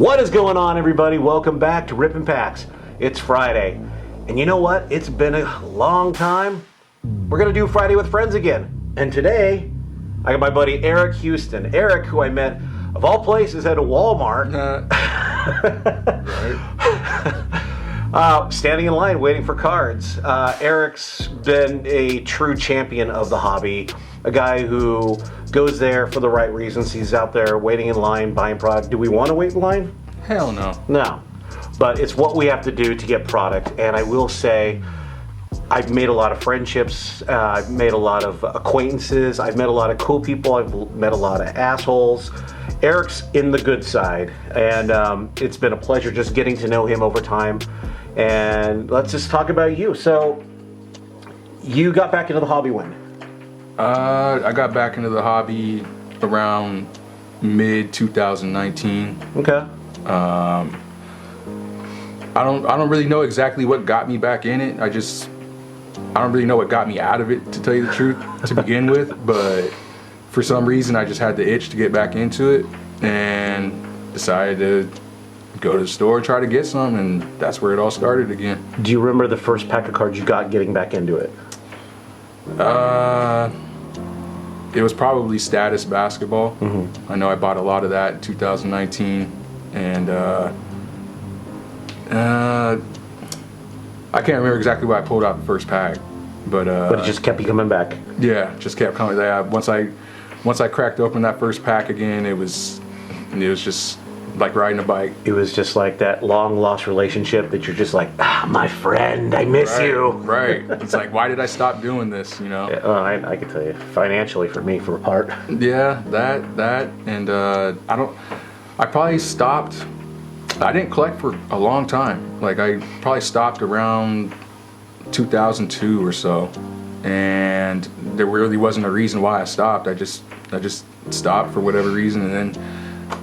What is going on, everybody? Welcome back to Rippin' Packs. It's Friday, and you know what? It's been a long time. We're gonna do Friday with Friends again, and today I got my buddy Eric Houston. Eric, who I met of all places at a Walmart, standing in line waiting for cards. Eric's been a true champion of the hobby, a guy who goes there for the right reasons. He's out there waiting in line, buying product. Do we want to wait in line? Hell no. No. But it's what we have to do to get product. And I will say, I've made a lot of friendships. I've made a lot of acquaintances. I've met a lot of cool people. I've met a lot of assholes. Eric's in the good side. And it's been a pleasure just getting to know him over time. And let's just talk about you. So, you got back into the hobby when? I got back into the hobby around mid 2019. Okay. I don't really know exactly what got me back in it. I don't really know what got me out of it, to tell you the truth, to begin with. But for some reason, I just had the itch to get back into it, and decided to go to the store and try to get some, and that's where it all started again. Do you remember the first pack of cards you got getting back into it? It was probably Status Basketball. Mm-hmm. I know I bought a lot of that in 2019, and I can't remember exactly why I pulled out the first pack, but it just kept you coming back. Yeah, just kept coming. Once I cracked open that first pack again, it was just like riding a bike. It was just like that long lost relationship that you're just like, my friend, I miss you. Right. It's like, why did I stop doing this? You know. Yeah, I can tell you, financially for me, for a part. Yeah, that, and I probably stopped. I didn't collect for a long time. Like, I probably stopped around 2002 or so, and there really wasn't a reason why I stopped. I just stopped for whatever reason, and then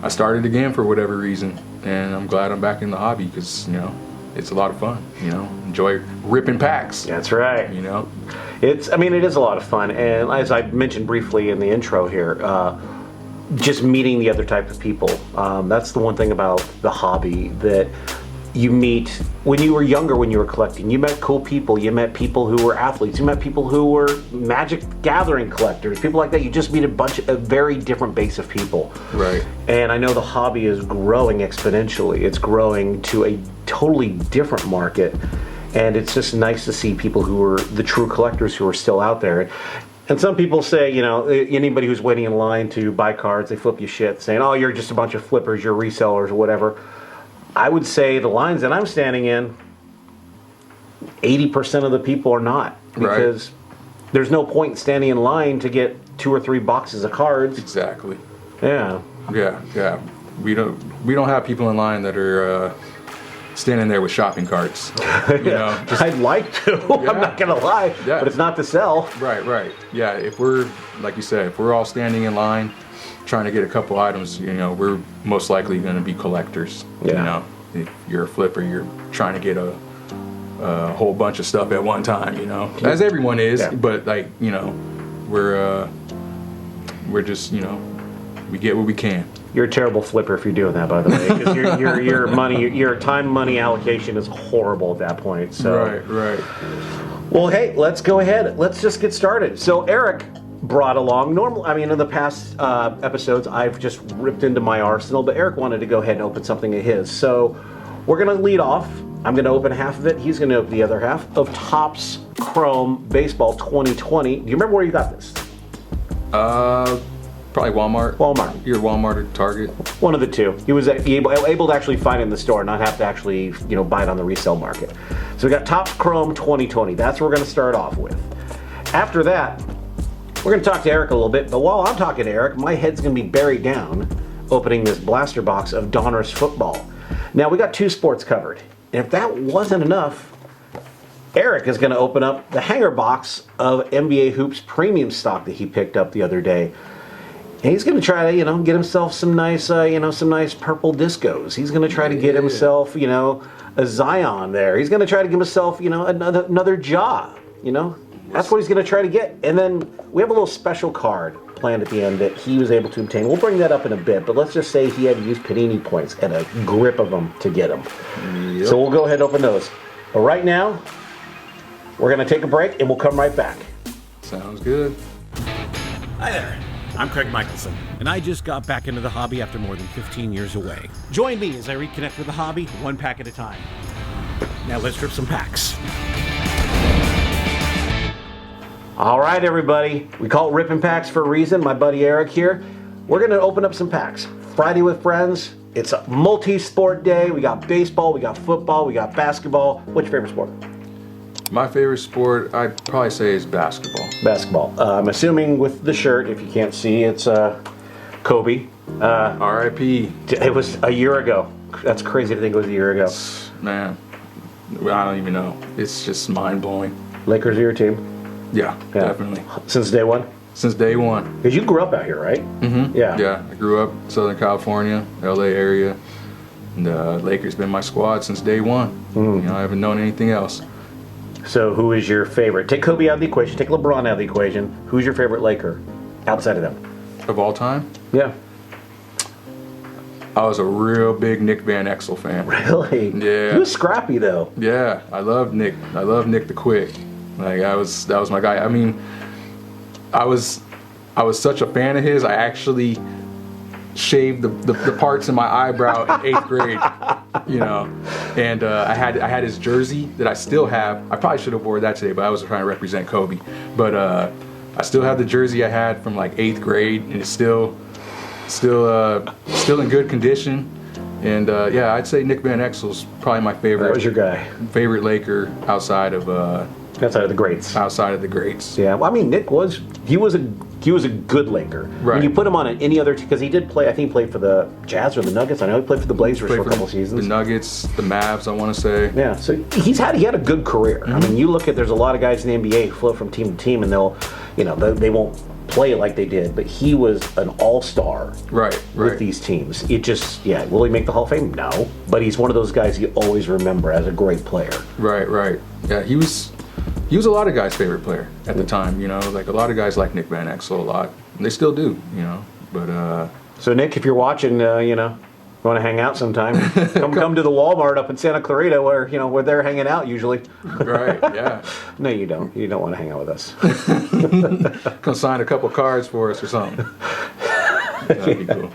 I started again for whatever reason, and I'm glad I'm back in the hobby because, you know, it's a lot of fun, you know, enjoy ripping packs. That's right. You know, it is a lot of fun, and as I mentioned briefly in the intro here, just meeting the other type of people. That's the one thing about the hobby that you meet when you were younger, when you were collecting. You met cool people. You met people who were athletes. You met people who were Magic Gathering collectors, people like that. You just meet a very different base of people. Right. And I know the hobby is growing exponentially. It's growing to a totally different market. And it's just nice to see people who are the true collectors who are still out there. And some people say, you know, anybody who's waiting in line to buy cards, they flip you shit, saying, oh, you're just a bunch of flippers, you're resellers or whatever. I would say the lines that I'm standing in, 80% of the people are not, because there's no point in standing in line to get 2 or 3 boxes of cards. Exactly. Yeah. Yeah. We don't have people in line that are standing there with shopping carts. You know, I'd like to. Yeah. I'm not gonna lie, but it's not to sell. Right. Yeah. If we're, like you said, if we're all standing in line trying to get a couple items, you know, we're most likely going to be collectors. Yeah. You know, if you're a flipper, you're trying to get a whole bunch of stuff at one time, you know, as everyone is. Yeah. But, like, you know, we're just, you know, we get what we can. You're a terrible flipper if you're doing that, by the way, because your time money allocation is horrible at that point. So. Right. Well, hey, let's go ahead. Let's just get started. So Eric brought along in the past episodes, I've just ripped into my arsenal, but Eric wanted to go ahead and open something of his. So we're going to lead off. I'm going to open half of it. He's going to open the other half of Topps Chrome Baseball 2020. Do you remember where you got this? Probably Walmart. Either Walmart or Target. One of the two. He was able to actually find it in the store, not have to actually, you know, buy it on the resale market. So we got Topps Chrome 2020. That's what we're going to start off with. After that, we're going to talk to Eric a little bit, but while I'm talking to Eric, my head's going to be buried down opening this blaster box of Donruss football. Now, we got 2 sports covered, and if that wasn't enough, Eric is going to open up the hanger box of NBAHOOPS premium stock that he picked up the other day. And he's going to try to, you know, get himself some nice purple discos. He's going to try to get himself, you know, a Zion there. He's going to try to give himself, you know, another jaw, you know. That's what he's going to try to get. And then we have a little special card planned at the end that he was able to obtain. We'll bring that up in a bit, but let's just say he had to use Panini points and a grip of them to get them. Yep. So we'll go ahead and open those. But right now, we're going to take a break and we'll come right back. Sounds good. Hi there, I'm Craig Michelson, and I just got back into the hobby after more than 15 years away. Join me as I reconnect with the hobby, one pack at a time. Now let's rip some packs. All right, everybody. We call it Ripping Packs for a reason. My buddy Eric here. We're going to open up some packs. Friday with friends. It's a multi-sport day. We got baseball, we got football, we got basketball. What's your favorite sport? My favorite sport, I'd probably say, is basketball. Basketball. I'm assuming with the shirt, if you can't see, it's Kobe. R.I.P. It was a year ago. That's crazy to think it was a year ago. Man, I don't even know. It's just mind-blowing. Lakers are your team? Yeah, definitely. Since day one? Since day one. Because you grew up out here, right? Mm-hmm. Yeah. Yeah, I grew up Southern California, LA area. And Lakers been my squad since day one. You know, I haven't known anything else. So who is your favorite? Take Kobe out of the equation, take LeBron out of the equation. Who's your favorite Laker outside of them? Of all time? Yeah. I was a real big Nick Van Excell fan. Really? Yeah. He was scrappy though. Yeah, I love Nick. I love Nick the Quick. Like that was my guy. I mean, I was such a fan of his. I actually shaved the parts in my eyebrow in 8th grade. You know, and I had his jersey that I still have. I probably should have wore that today, but I was trying to represent Kobe. But I still have the jersey I had from like 8th grade, and it's still in good condition. And yeah, I'd say Nick Van Excel's probably my favorite. That was your guy. Favorite Laker outside of the greats. Outside of the greats. Yeah, well, I mean, Nick was a good Laker. Right. When you put him on any other, because he did play. I think he played for the Jazz or the Nuggets. I know he played for the Blazers for a couple seasons. The Nuggets, the Mavs, I want to say. Yeah, so he had a good career. I mean, you look at there's a lot of guys in the NBA who float from team to team, and they won't play it like they did, but he was an all-star with these teams. It just, will he make the Hall of Fame? No, but he's one of those guys you always remember as a great player. Right. Yeah, he was a lot of guys' favorite player at the time. You know, like a lot of guys like Nick Van Exel a lot, and they still do. You know, but so Nick, if you're watching, you want to hang out sometime, come to the Walmart up in Santa Clarita where they're hanging out usually. Right, yeah. No, you don't. You don't want to hang out with us. Come sign a couple cards for us or something. That'd be cool.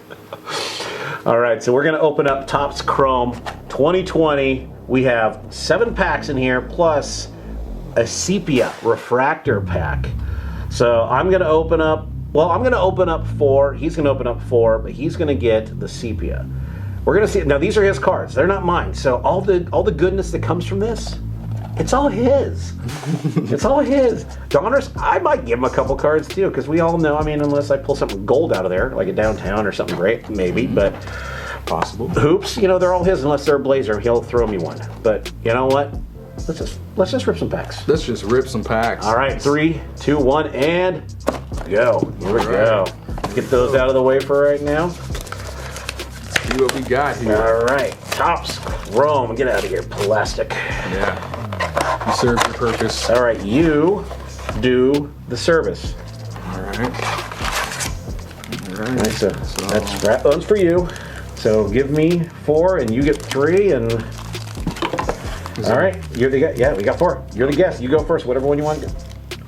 All right, so we're going to open up Topps Chrome 2020. We have 7 packs in here plus a sepia refractor pack. So I'm going to open up 4. He's going to open up 4, but he's going to get the sepia. We're going to see. Now, these are his cards. They're not mine. So all the goodness that comes from this, it's all his. It's all his. Donruss, I might give him a couple cards, too, because we all know, I mean, unless I pull something gold out of there, like a downtown or something great, maybe, but possible. Hoops, they're all his unless they're a Blazer. He'll throw me one. But you know what? Let's just rip some packs. Let's just rip some packs. All right, 3, 2, 1, and go. Here we go. Get those out of the way for right now. See what we got here. All right, Topps Chrome. Get out of here, plastic. Yeah. You serve your purpose. All right, you do the service. All right. All right, so that's scrap bones for you. So give me 4, and you get 3, and all right, you're the guy. Yeah, we got 4. You're the guest. You go first. Whatever one you want.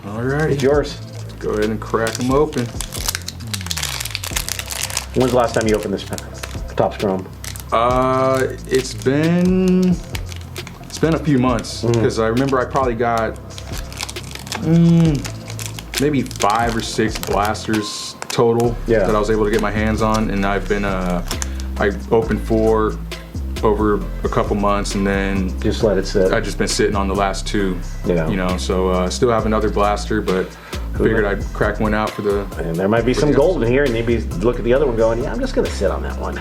All right. It's yours. Go ahead and crack them open. When's the last time you opened this Topps Chrome? It's been a few months because I remember I probably got maybe 5 or 6 blasters total that I was able to get my hands on, and I've been I opened 4 over a couple months, and then just let it sit. I've just been sitting on the last 2. Yeah. So still have another blaster, but figured I'd crack one out for the. And there might be some gold in here, and maybe look at the other one going, yeah, I'm just gonna sit on that one.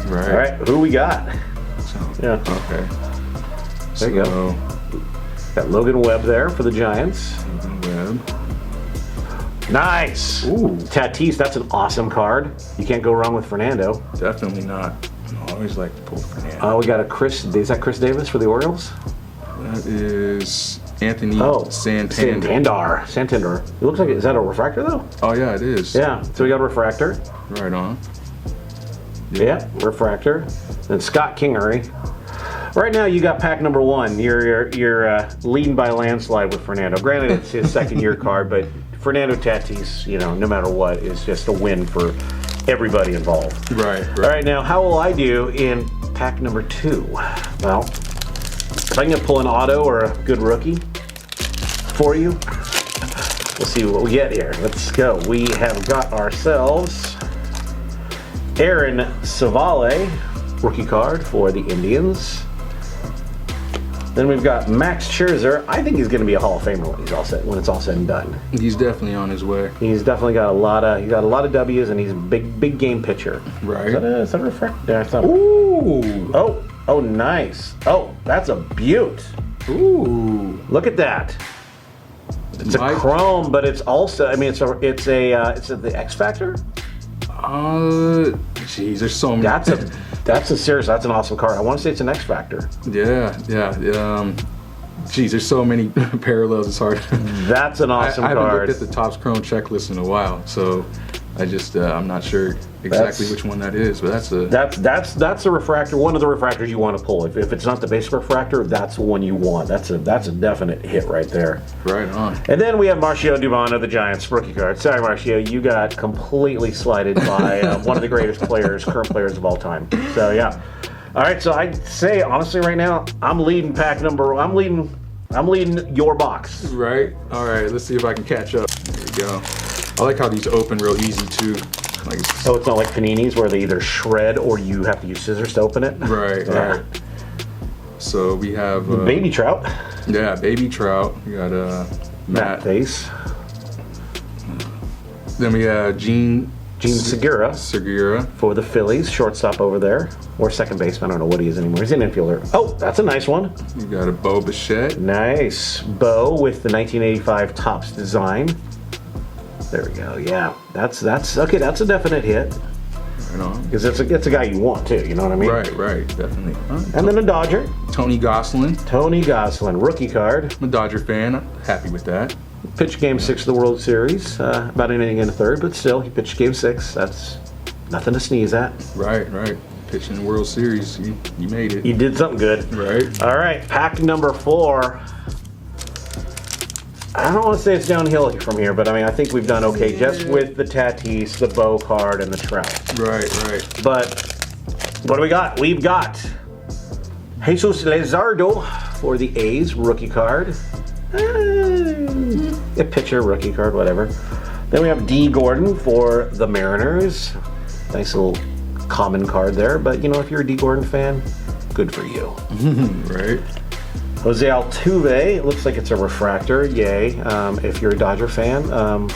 Right. All right, who we got? Yeah. Okay. There you go. Got Logan Webb there for the Giants. Logan Webb. Nice. Ooh. Tatis, that's an awesome card. You can't go wrong with Fernando. Definitely not. I always like to pull Fernando. We got is that Chris Davis for the Orioles? That is Anthony Oh, Santander. Santander. It looks like, is that a refractor though? Oh yeah, it is. Yeah, so we got a refractor. Right on. Yeah, refractor. And Scott Kingery. Right now, you got pack number 1. You're leading by a landslide with Fernando. Granted, it's his second year card, but Fernando Tatis, no matter what, is just a win for everybody involved. Right. All right, now how will I do in pack number 2? Well, if I can pull an auto or a good rookie for you, we'll see what we get here. Let's go. We have got ourselves Aaron Savale, rookie card for the Indians. Then we've got Max Scherzer. I think he's going to be a Hall of Famer when it's all said and done. He's definitely on his way. He's definitely got a lot of W's, and he's a big game pitcher. Right. Is that a refractor? Ooh. Oh, nice. Oh, that's a beaut. Ooh. Look at that. It's a chrome, but it's also. I mean, it's the X Factor. Jeez, there's so many. That's an awesome card. I want to say it's an X Factor. Yeah. Geez, there's so many parallels. It's hard. That's an awesome I haven't card. looked at the Topps Chrome checklist in a while, so I'm not sure exactly which one that is, but that's a refractor. One of the refractors you want to pull. If it's not the basic refractor, that's the one you want. That's a definite hit right there. Right on. And then we have Marcio Dubon of the Giants rookie card. Sorry, Marcio, you got completely slighted by one of the greatest current players of all time. So yeah. All right, so I'd say honestly right now, I'm leading your box. Right. All right. Let's see if I can catch up. There we go. I like how these open real easy too. So it's not like Panini's where they either shred or you have to use scissors to open it. Right. Yeah. Right. So we have Baby Trout. Yeah, Baby Trout. We got Matt Face. Then we have Gene Segura for the Phillies, shortstop over there, or second baseman. I don't know what he is anymore. He's an infielder. Oh, that's a nice one. We got a Bo Bichette. Nice. Bo with the 1985 Topps design. There we go. Yeah, that's okay. That's a definite hit. Right on. Because it's a guy you want too. You know what I mean? Right. Definitely. And then a Dodger. Tony Gosselin, rookie card. I'm a Dodger fan. I'm happy with that. Pitched Game 6 of the World Series. About an inning and a third, but still, he pitched Game 6. That's nothing to sneeze at. Right. Pitching the World Series. You made it. You did something good. Right. All right, pack number 4. I don't want to say it's downhill from here, but I mean, I think we've done okay just with the Tatis, the Bo card, and the Trout. Right. But what do we got? We've got Jesus Luzardo for the A's, rookie card. A pitcher, rookie card, whatever. Then we have D. Gordon for the Mariners. Nice little common card there, but if you're a D. Gordon fan, good for you. Right. Jose Altuve, it looks like it's a refractor, yay. If you're a Dodger fan,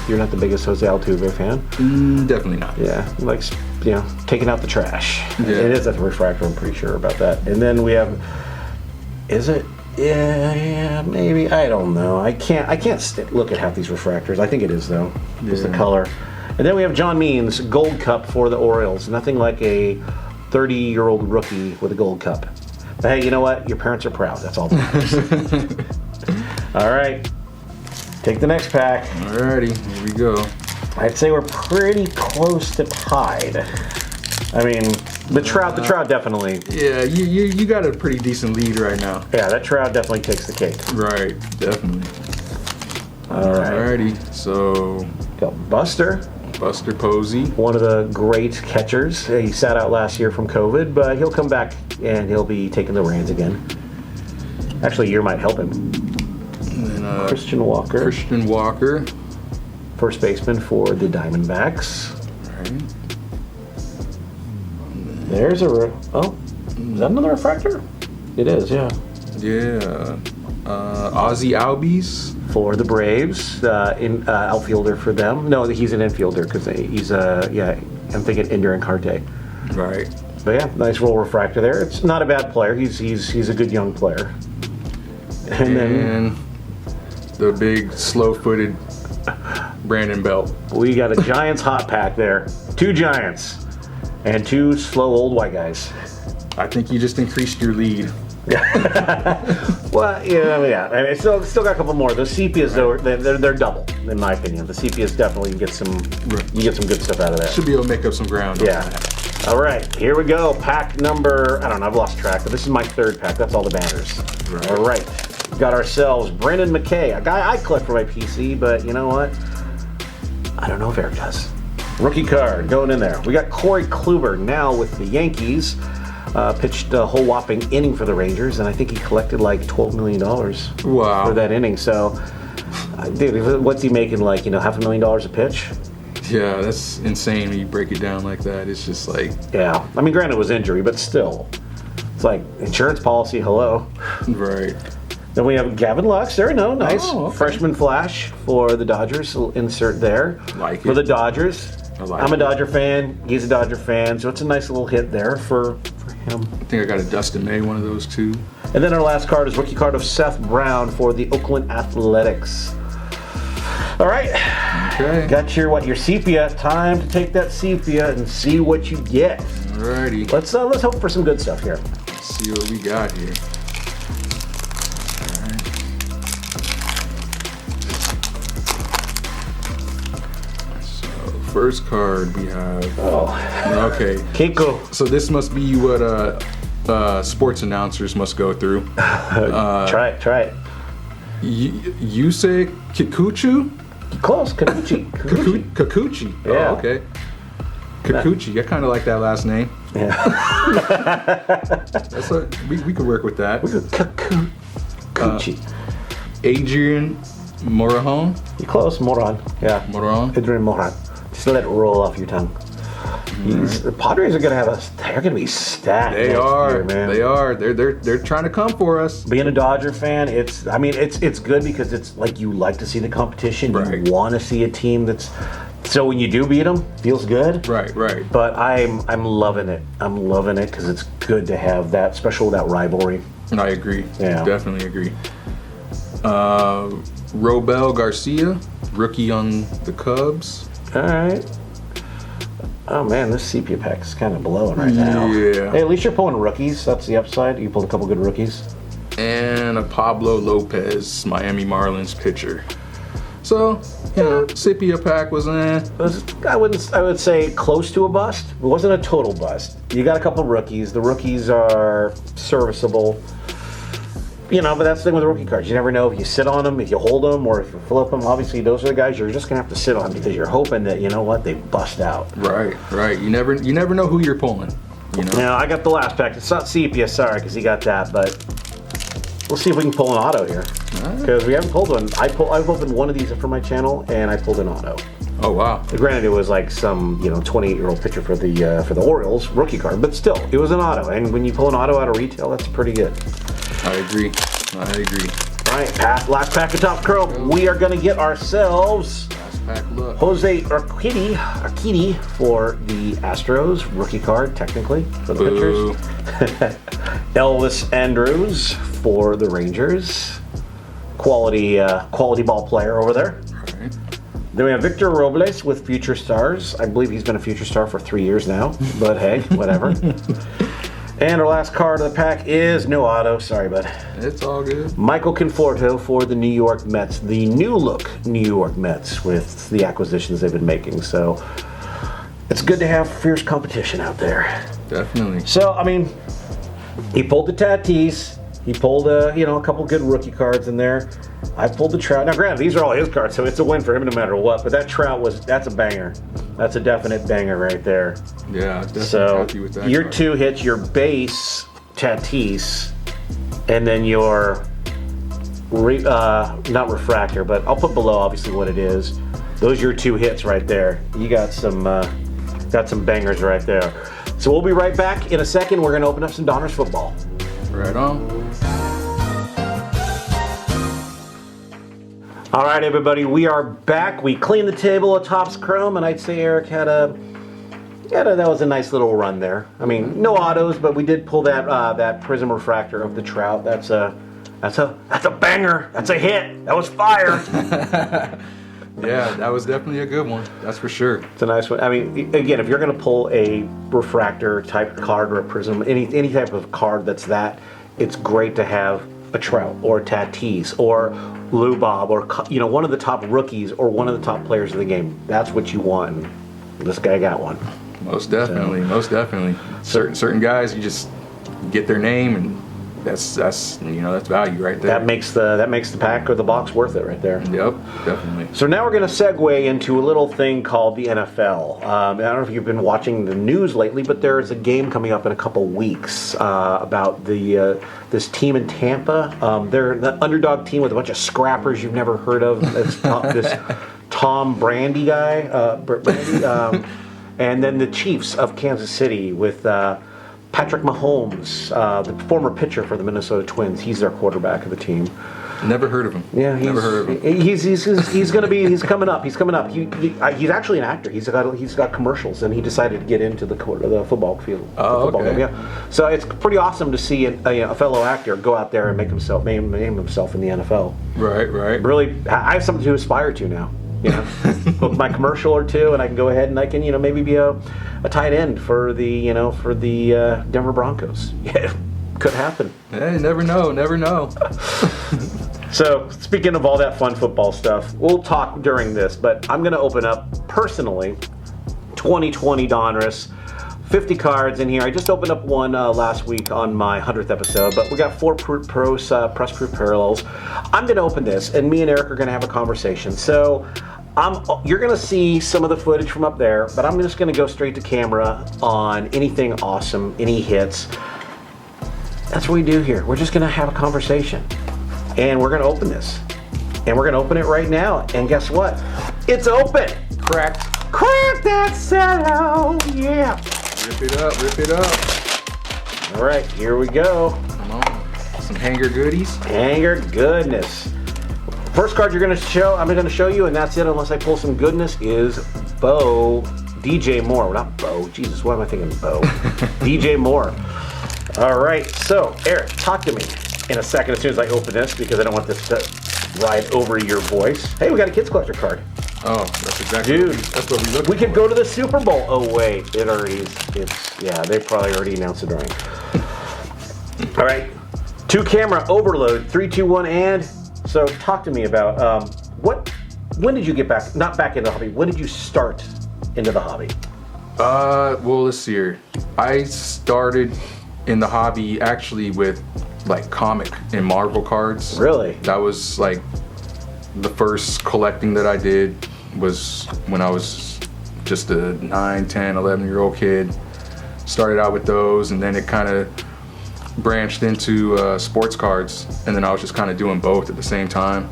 you're not the biggest Jose Altuve fan. Definitely not. Yeah, he likes, taking out the trash. Yeah. It is a refractor, I'm pretty sure about that. And then we have, is it? Yeah, maybe, I don't know. I can't look at half these refractors. I think it is though, is the color. And then we have John Means, Gold Cup for the Orioles. Nothing like a 30-year-old rookie with a Gold Cup. But hey, you know what? Your parents are proud. That's all that matters. All right. Take the next pack. Alrighty, here we go. I'd say we're pretty close to tied. I mean, the Trout definitely. Yeah, you got a pretty decent lead right now. Yeah, that Trout definitely takes the cake. Right, definitely. All right. Alrighty, so Got Buster Posey. One of the great catchers. He sat out last year from COVID, but he'll come back and he'll be taking the reins again. Actually, a year might help him. And then, Christian Walker, first baseman for the Diamondbacks. Right. There's is that another refractor? It is, yeah. Yeah. Ozzie Albies. For the Braves, outfielder for them. No, he's an infielder because he's I'm thinking Ender Encarte. Right. But yeah, nice roll refractor there. It's not a bad player. He's a good young player. And then the big slow-footed Brandon Belt. we got a Giants hot pack there. 2 Giants and 2 slow old white guys. I think you just increased your lead. Well, yeah. I mean, still got a couple more. Those sepias, though, they're double, in my opinion. The sepias definitely you get some good stuff out of that. Should be able to make up some ground. Yeah. All right, here we go. Pack number, I don't know, I've lost track, but this is my third pack. That's all the banners. Right. All right. Got ourselves Brendan McKay, a guy I collect for my PC, but you know what? I don't know if Eric does. Rookie card going in there. We got Corey Kluber now with the Yankees. Pitched a whole whopping inning for the Rangers, and I think he collected like $12 million Wow. for that inning. So, dude, what's he making, like, $500,000 a pitch? Yeah, that's insane when you break it down like that. It's just like... Yeah. I mean, granted, it was injury, but still. It's like insurance policy, hello. Right. Then we have Gavin Lux. There we go. Nice. Oh, okay. Freshman flash for the Dodgers. We'll insert there. Like for it. the Dodgers. I'm a Dodger fan. He's a Dodger fan. So it's a nice little hit there for him. I think I got a Dustin May, one of those too. And then our last card is rookie card of Seth Brown for the Oakland Athletics. All right. Okay. Got your sepia. Time to take that sepia and see what you get. Alrighty. Let's hope for some good stuff here. Let's see what we got here. First card we have. Oh. Okay. Keiko. So this must be what sports announcers must go through. Try it. You say Kikuchu? Close. Kikuchi. Kikuchi. Yeah. Oh, okay. Kikuchi. I kind of like that last name. Yeah. That's we could work with that. Kikuchi. Adrian Morahan. You close. Moran. Yeah. Moran. Adrian Moran. Just let it roll off your tongue. The Padres are gonna they're gonna be stacked. They next are, year, man. They are. They're trying to come for us. Being a Dodger fan, it's good because it's like you like to see the competition. Right. You want to see a team that's so when you do beat them, feels good. Right. But I'm loving it. I'm loving it because it's good to have that rivalry. I agree. Yeah. Definitely agree. Robel Garcia, rookie on the Cubs. All right. Oh man, this sepia pack is kind of blowing right now. Yeah. Hey, at least you're pulling rookies. That's the upside. You pulled a couple good rookies. And a Pablo Lopez, Miami Marlins pitcher. So, sepia pack was I would say close to a bust. It wasn't a total bust. You got a couple rookies. The rookies are serviceable. But that's the thing with the rookie cards. You never know if you sit on them, if you hold them, or if you flip them. Obviously, those are the guys you're just going to have to sit on because you're hoping that, they bust out. Right. You never know who you're pulling. Now, I got the last pack. It's not sepia, sorry, because he got that, but we'll see if we can pull an auto here. Because we haven't pulled one. I've opened one of these for my channel, and I pulled an auto. Oh, wow. Granted, it was like some 28-year-old pitcher for the Orioles rookie card, but still, it was an auto. And when you pull an auto out of retail, that's pretty good. I agree. All right, last pack of Top Chrome. We are going to get ourselves Last pack, look. Jose Urquidy for the Astros rookie card, technically for the Boo. pitchers. Elvis Andrews for the Rangers. Quality ball player over there. Right. Then we have Victor Robles with Future Stars. I believe he's been a Future Star for 3 years now, but hey, whatever. And our last card of the pack is no auto. Sorry, bud. It's all good. Michael Conforto for the New York Mets, the new look New York Mets with the acquisitions they've been making. So it's good to have fierce competition out there. Definitely. So, he pulled the Tatis. He pulled a couple good rookie cards in there. I pulled the Trout. Now, granted, these are all his cards, so it's a win for him no matter what. But that Trout that's a banger. That's a definite banger right there. Yeah, definitely So happy with that. your card. two hits, your base Tatis, and then your not refractor, but I'll put below obviously what it is. Those are your two hits right there. You got some bangers right there. So we'll be right back in a second. We're going to open up some Donruss football. Right on. All right, everybody, we are back. We cleaned the table of Topps Chrome, and I'd say Eric that was a nice little run there. No autos, but we did pull that Prism Refractor of the Trout. That's a banger. That's a hit. That was fire. Yeah, that was definitely a good one. That's for sure. It's a nice one. Again, if you're going to pull a refractor type card or a prism, any type of card that's that, it's great to have a Trout or a Tatis or Lou Bob or one of the top rookies or one of the top players of the game. That's what you want. And this guy got one. Most definitely, most definitely. Certain guys, you just get their name, and that's value right there. That makes the pack or the box worth it right there. Yep, definitely. So now we're going to segue into a little thing called the NFL. I don't know if you've been watching the news lately, but there is a game coming up in a couple weeks about this team in Tampa. They're the underdog team with a bunch of scrappers you've never heard of. It's this Tom Brady guy, and then the Chiefs of Kansas City with Patrick Mahomes, the former pitcher for the Minnesota Twins. He's their quarterback of the team. Never heard of him. Yeah, never heard of him. He's coming up. He's actually an actor. He's got commercials, and he decided to get into the football field. Okay. Game, yeah. So it's pretty awesome to see a fellow actor go out there and name himself in the NFL. Right. Really, I have something to aspire to now. Book my commercial or two, and I can go ahead and I can maybe be a tight end for the Denver Broncos. Yeah, could happen. Hey, never know. So speaking of all that fun football stuff, we'll talk during this, but I'm going to open up personally 2020 Donruss. 50 cards in here. I just opened up one last week on my 100th episode, but we got 4 press proof parallels. I'm going to open this, and me and Eric are going to have a conversation. So you're going to see some of the footage from up there, but I'm just going to go straight to camera on anything awesome, any hits. That's what we do here. We're just going to have a conversation, and we're going to open this, and we're going to open it right now. And guess what? It's open. Cracked. Crack that sellout. Yeah. Rip it up. All right, here we go. Come on. Some hanger goodies. Hanger goodness. First card I'm going to show you, and that's it unless I pull some goodness, is DJ Moore. Well, not Bo. Jesus, why am I thinking Bo? DJ Moore. All right, so Eric, talk to me in a second as soon as I open this, because I don't want this to ride over your voice. Hey, we got a Kids Collector card. Oh, that's exactly. Dude, that's what we look. We could go to the Super Bowl. Oh wait, they probably already announced it already. All right, 2 camera overload, 3, 2, 1, and so talk to me about when did you get not back into the hobby? When did you start into the hobby? Well, let's see here. I started in the hobby actually with like comic and Marvel cards. Really? That was like the first collecting that I did was when I was just a 9, 10, 11-year-old kid. Started out with those, and then it kind of branched into sports cards, and then I was just kind of doing both at the same time.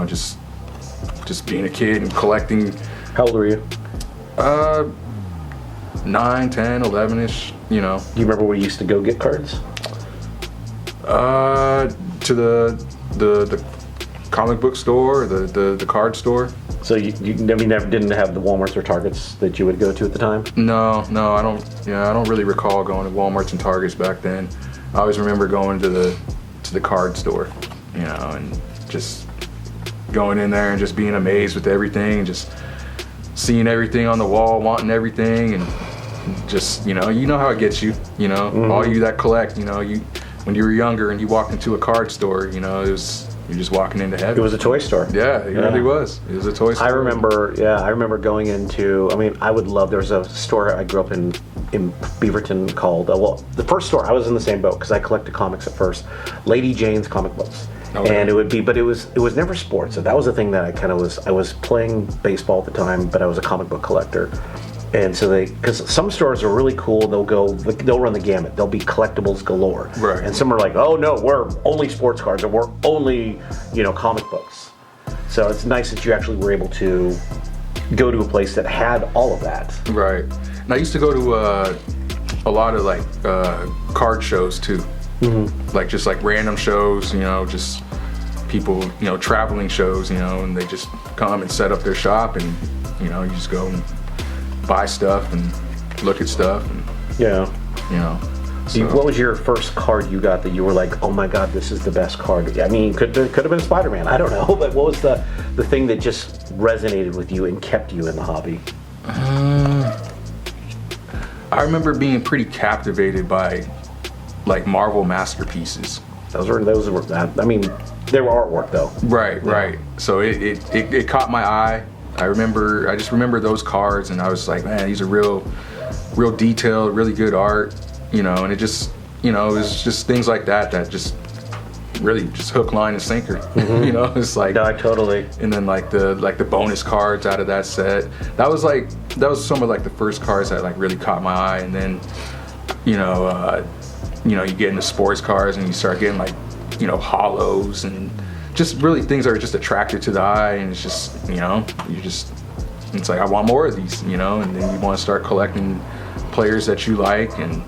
Just being a kid and collecting. How old were you? 9, 10, 11-ish, Do you remember where you used to go get cards? To the comic book store, the card store. So you never didn't have the Walmarts or Targets that you would go to at the time? No, I don't. I don't really recall going to Walmarts and Targets back then. I always remember going to the card store, and just going in there and just being amazed with everything, and just seeing everything on the wall, wanting everything, and just you know how it gets you. Mm-hmm. All you that collect, when you were younger and you walked into a card store, you're just walking into heaven. It was a toy store. Yeah, it really was. It was a toy store. I remember going into, there was a store I grew up in Beaverton called, the first store, I was in the same boat because I collected comics at first, Lady Jane's comic books. Okay. And it was never sports. So that was the thing that I was playing baseball at the time, but I was a comic book collector. And so because some stores are really cool, they'll run the gamut. They'll be collectibles galore. Right. And some are like, oh no, we're only sports cards, or we're only, comic books. So it's nice that you actually were able to go to a place that had all of that. Right. And I used to go to a lot of like card shows too. Mm-hmm. Like random shows, just people, traveling shows, and they just come and set up their shop, and you just go and buy stuff and look at stuff, and So. What was your first card you got that you were like, oh my god, this is the best card? I mean, could have been Spider-Man, I don't know, but what was the thing that just resonated with you and kept you in the hobby? I remember being pretty captivated by like Marvel masterpieces. Those were I mean, they were artwork though. Right. So it caught my eye. I just remember those cards, and I was like, man, these are real detailed, really good art, and it just, it was just things like that just really just hook, line, and sinker. It's like, No, totally. and then like the bonus cards out of that set. That was some of like the first cards that like really caught my eye, and then, you get into sports cards and you start getting like, hollows and just really things that are just attractive to the eye, and it's just, it's like, I want more of these, and then you want to start collecting players that you like, and,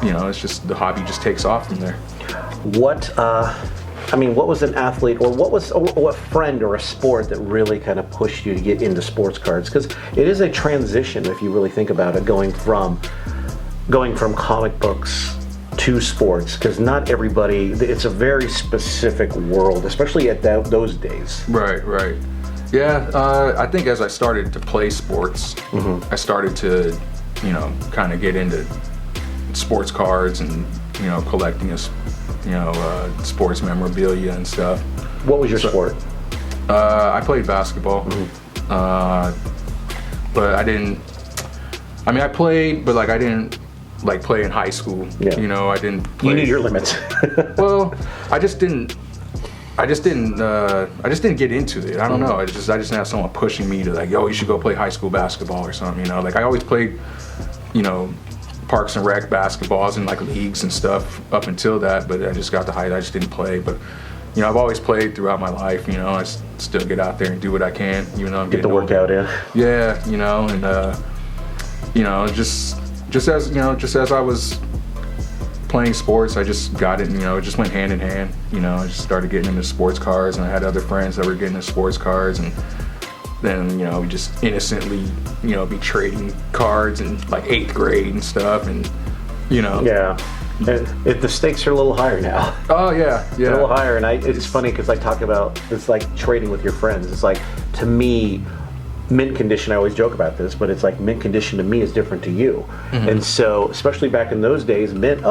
it's just, the hobby just takes off from there. What was an athlete, or what friend or a sport that really kind of pushed you to get into sports cards? Because it is a transition, if you really think about it, going from comic books to sports, because not everybody, it's a very specific world, especially at those days. Right. Yeah, I think as I started to play sports, I started to, kind of get into sports cards and, collecting sports memorabilia and stuff. What was your sport? I played basketball, but I didn't. I mean, I played, but like I didn't like play in high school. Yeah. I didn't play. You knew your limits. Well, I just didn't get into it. I don't know. I just didn't have someone pushing me to like, yo, you should go play high school basketball or something. Like I always played, Parks and Rec basketballs and like leagues and stuff up until that. But I just got to height. I just didn't play. But I've always played throughout my life. I still get out there and do what I can. Even though I'm Get getting the workout in. Yeah, and just as I was playing sports, I just got it, it just went hand in hand. I just started getting into sports cards, and I had other friends that were getting into sports cards, and then, we just innocently, be trading cards in like 8th grade and stuff, and, Yeah. The stakes are a little higher now. Oh, yeah. They're a little higher, and it's funny because I talk about, it's like trading with your friends. It's like, to me, mint condition, I always joke about this, but it's like mint condition to me is different to you. And so, especially back in those days, mint,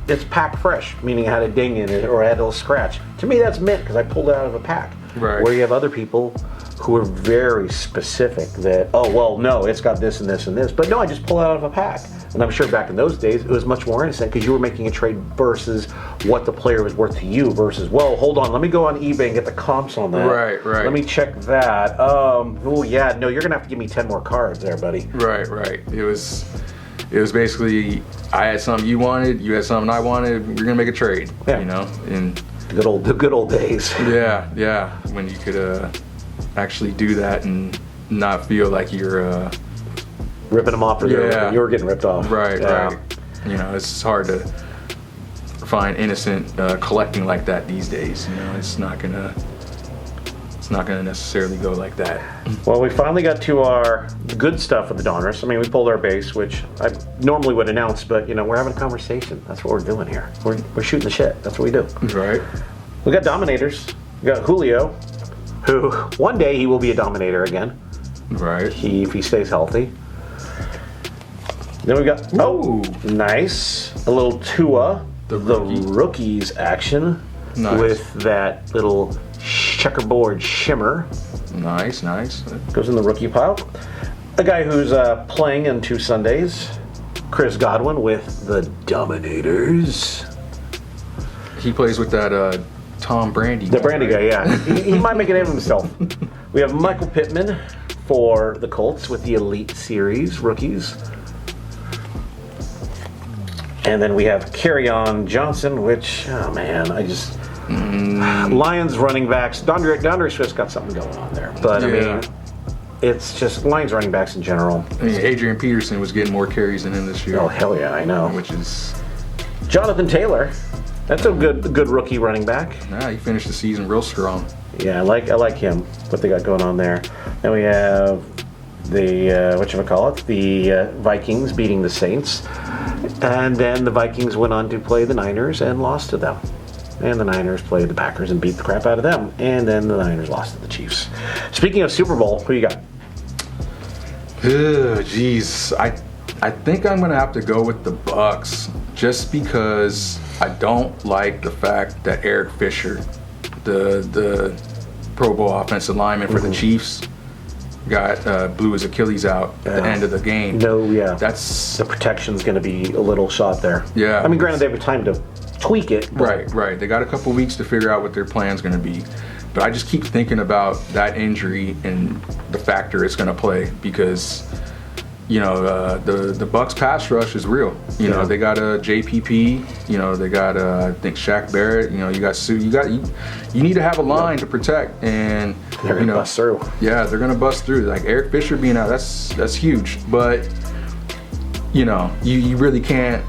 it's pack fresh, meaning it had a ding in it or it had a little scratch. To me, that's mint because I pulled it out of a pack. Right. Where you have other people who are very specific that, no, it's got this and this and this. But no, I just pull it out of a pack. And I'm sure back in those days, it was much more innocent because you were making a trade versus what the player was worth to you versus, hold on, let me go on eBay and get the comps on that. Right. Let me check that. You're going to have to give me 10 more cards there, buddy. Right. It was basically, I had something you wanted, you had something I wanted, we're going to make a trade, Yeah. And The good old days. Yeah, when you could actually do that and not feel like you're ripping them off, or you were getting ripped off. Right. Yeah. It's hard to find innocent collecting like that these days. It's not gonna necessarily go like that. Well, we finally got to our good stuff with the Donruss. I mean, we pulled our base, which I normally would announce, but we're having a conversation. That's what we're doing here. We're shooting the shit. That's what we do. Right. We got Dominators. We got Julio, who one day he will be a Dominator again. Right. If he stays healthy. Then we got nice, a little Tua, the rookies action, Nice. with that little checkerboard shimmer. Nice. Goes in the rookie pile. A guy who's playing in 2 Sundays, Chris Godwin with the Dominators. He plays with that Tom Brady. The Brandy guy, yeah. he might make a name of himself. We have Michael Pittman for the Colts with the Elite Series rookies. And then we have Kerryon Johnson, which, Lions running backs. Donruss Swift's got something going on there. But, Yeah. it's just Lions running backs in general. Adrian Peterson was getting more carries than him this year. Oh, hell yeah, I know. Which is... Jonathan Taylor. That's a good rookie running back. he finished the season real strong. Yeah, I like him, what they got going on there. Then we have the, the Vikings beating the Saints. And then the Vikings went on to play the Niners and lost to them. And the Niners played the Packers and beat the crap out of them. And then the Niners lost to the Chiefs. Speaking of Super Bowl, who you got? Oh, jeez. I think I'm going to have to go with the Bucks. just because I don't like the fact that Eric Fisher, the Pro Bowl offensive lineman for the Chiefs, blew his Achilles out at the end of the game. No, yeah. That's the protection's going to be a little shot there. Yeah. I mean, granted, they have time to tweak it. But Right. They got a couple weeks to figure out what their plan's going to be. But I just keep thinking about that injury and the factor it's going to play because, you know, the Bucks pass rush is real. You know, they got a JPP. You know, they got I think Shaq Barrett. You know, you got Sue. You need to have a line to protect, and they're going to bust through. Yeah, they're going to bust through. Like Eric Fisher being out, that's huge. But you know, you really can't.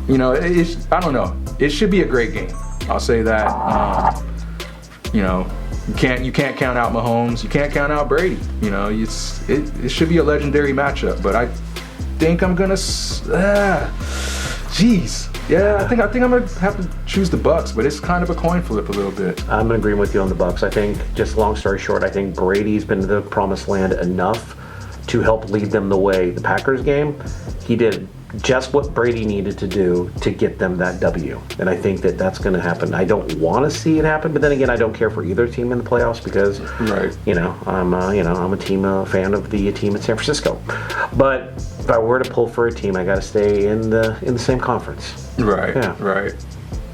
You know, I don't know. It should be a great game. I'll say that. You know. You can't count out Mahomes. You can't count out Brady. You know, it should be a legendary matchup. But I think I'm gonna. Jeez. Yeah, I think I'm gonna have to choose the Bucks. But it's kind of a coin flip a little bit. I'm in agreement with you on the Bucks. I think, just long story short, I think Brady's been to the promised land enough to help lead them the way. The Packers game, he did just what Brady needed to do to get them that W, and I think that that's going to happen. I don't want to see it happen, but then again, I don't care for either team in the playoffs because, you know, I'm a team fan of the team in San Francisco. But if I were to pull for a team, I got to stay in the same conference. Right. Yeah. Right.